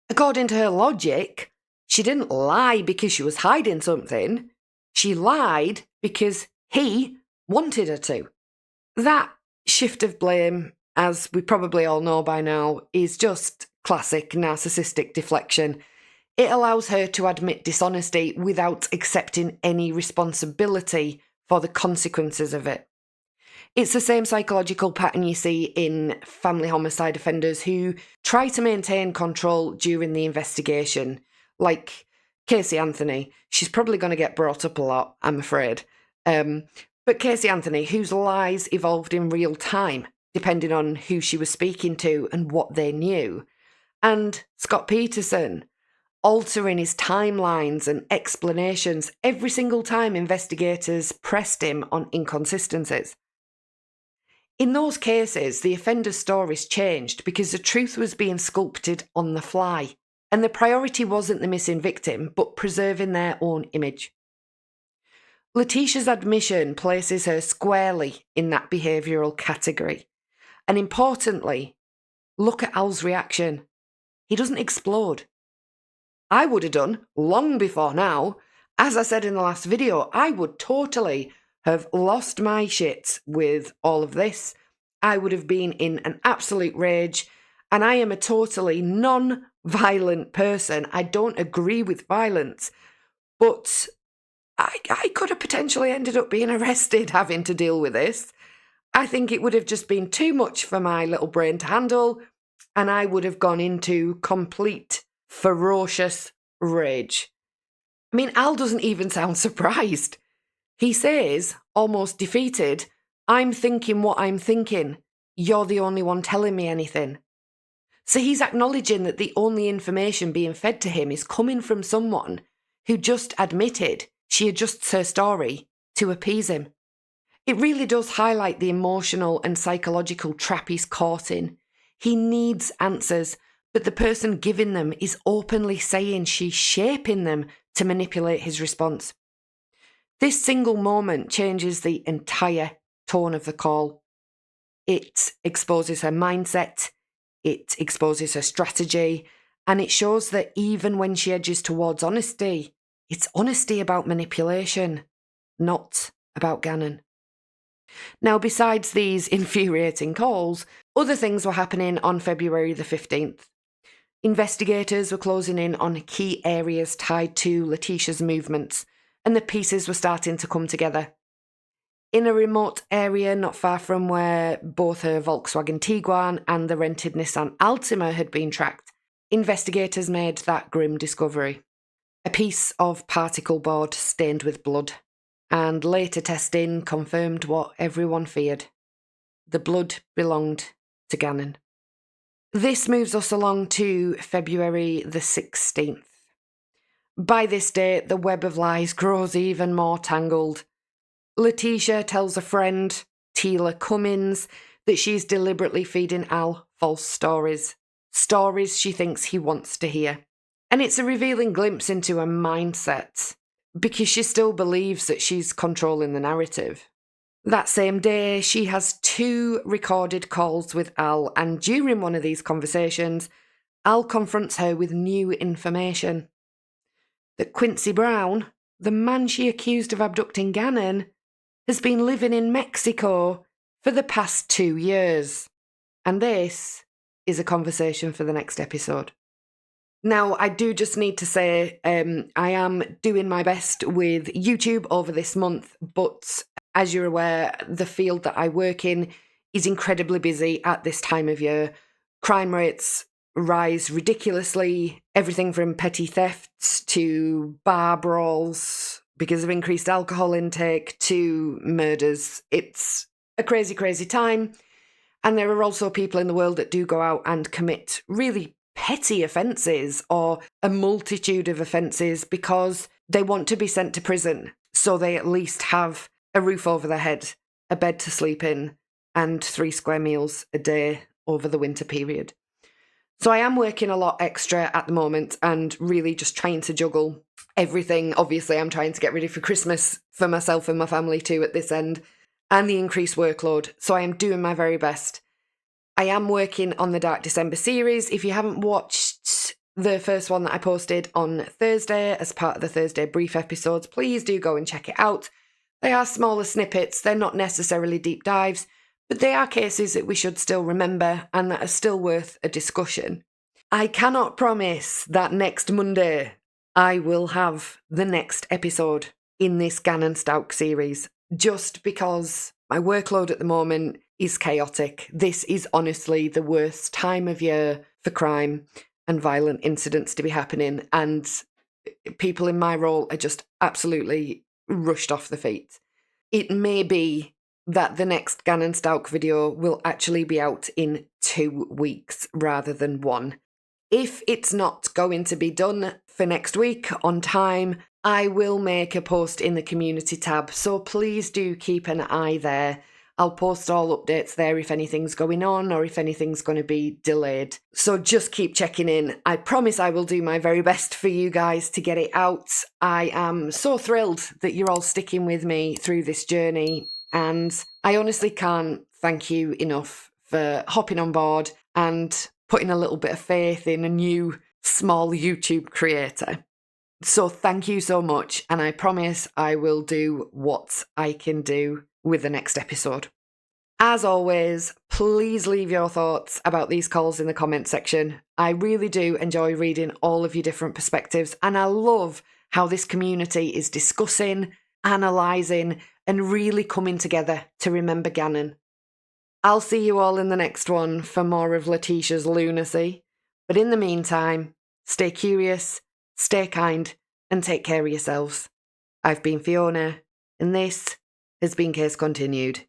According to her logic, she didn't lie because she was hiding something. She lied because he wanted her to. That shift of blame, as we probably all know by now, is just classic narcissistic deflection. It allows her to admit dishonesty without accepting any responsibility for the consequences of it. It's the same psychological pattern you see in family homicide offenders who try to maintain control during the investigation, like Casey Anthony. She's probably going to get brought up a lot, I'm afraid. But Casey Anthony, whose lies evolved in real time, depending on who she was speaking to and what they knew. And Scott Peterson, altering his timelines and explanations every single time investigators pressed him on inconsistencies. In those cases, the offender's stories changed because the truth was being sculpted on the fly, and the priority wasn't the missing victim, but preserving their own image. Letecia's admission places her squarely in that behavioural category. And importantly, look at Al's reaction. He doesn't explode. I would have done long before now. As I said in the last video, I would totally have lost my shit with all of this. I would have been in an absolute rage, and I am a totally non-violent person. I don't agree with violence, but I could have potentially ended up being arrested having to deal with this. I think it would have just been too much for my little brain to handle, and I would have gone into complete ferocious rage. I mean, Al doesn't even sound surprised. He says, almost defeated, I'm thinking what I'm thinking. You're the only one telling me anything. So he's acknowledging that the only information being fed to him is coming from someone who just admitted she adjusts her story to appease him. It really does highlight the emotional and psychological trap he's caught in. He needs answers, but the person giving them is openly saying she's shaping them to manipulate his response. This single moment changes the entire tone of the call. It exposes her mindset, it exposes her strategy, and it shows that even when she edges towards honesty, it's honesty about manipulation, not about Gannon. Now, besides these infuriating calls, other things were happening on February the 15th. Investigators were closing in on key areas tied to Letecia's movements, and the pieces were starting to come together. In a remote area not far from where both her Volkswagen Tiguan and the rented Nissan Altima had been tracked, investigators made that grim discovery. A piece of particle board stained with blood, and later testing confirmed what everyone feared. The blood belonged to Gannon. This moves us along to February the 16th. By this date, the web of lies grows even more tangled. Letecia tells a friend, Tila Cummins, that she's deliberately feeding Al false stories. Stories she thinks he wants to hear. And it's a revealing glimpse into her mindset, because she still believes that she's controlling the narrative. That same day, she has 2 recorded calls with Al, and during one of these conversations, Al confronts her with new information. That Quincy Brown, the man she accused of abducting Gannon, has been living in Mexico for the past 2 years. And this is a conversation for the next episode. Now, I do just need to say I am doing my best with YouTube over this month, but as you're aware, the field that I work in is incredibly busy at this time of year. Crime rates rise ridiculously, everything from petty thefts to bar brawls because of increased alcohol intake to murders. It's a crazy, crazy time. And there are also people in the world that do go out and commit really petty offences or a multitude of offences because they want to be sent to prison, so they at least have a roof over their head, a bed to sleep in, and 3 square meals a day over the winter period. So I am working a lot extra at the moment and really just trying to juggle everything. Obviously, I'm trying to get ready for Christmas for myself and my family too at this end, and the increased workload. So I am doing my very best. I am working on the Dark December series. If you haven't watched the first one that I posted on Thursday as part of the Thursday brief episodes, please do go and check it out. They are smaller snippets. They're not necessarily deep dives, but they are cases that we should still remember and that are still worth a discussion. I cannot promise that next Monday I will have the next episode in this Gannon Stauch series, just because my workload at the moment is chaotic. This is honestly the worst time of year for crime and violent incidents to be happening, and people in my role are just absolutely rushed off the feet. It may be that the next Gannon Stauch video will actually be out in 2 weeks rather than 1. If it's not going to be done for next week on time, I will make a post in the community tab, so please do keep an eye there. I'll post all updates there if anything's going on or if anything's going to be delayed. So just keep checking in. I promise I will do my very best for you guys to get it out. I am so thrilled that you're all sticking with me through this journey, and I honestly can't thank you enough for hopping on board and putting a little bit of faith in a new small YouTube creator. So thank you so much, and I promise I will do what I can do with the next episode. As always, please leave your thoughts about these calls in the comment section. I really do enjoy reading all of your different perspectives, and I love how this community is discussing, analysing, and really coming together to remember Gannon. I'll see you all in the next one for more of Letecia's lunacy. But in the meantime, stay curious, stay kind, and take care of yourselves. I've been Fiona, and this has been Case Continued.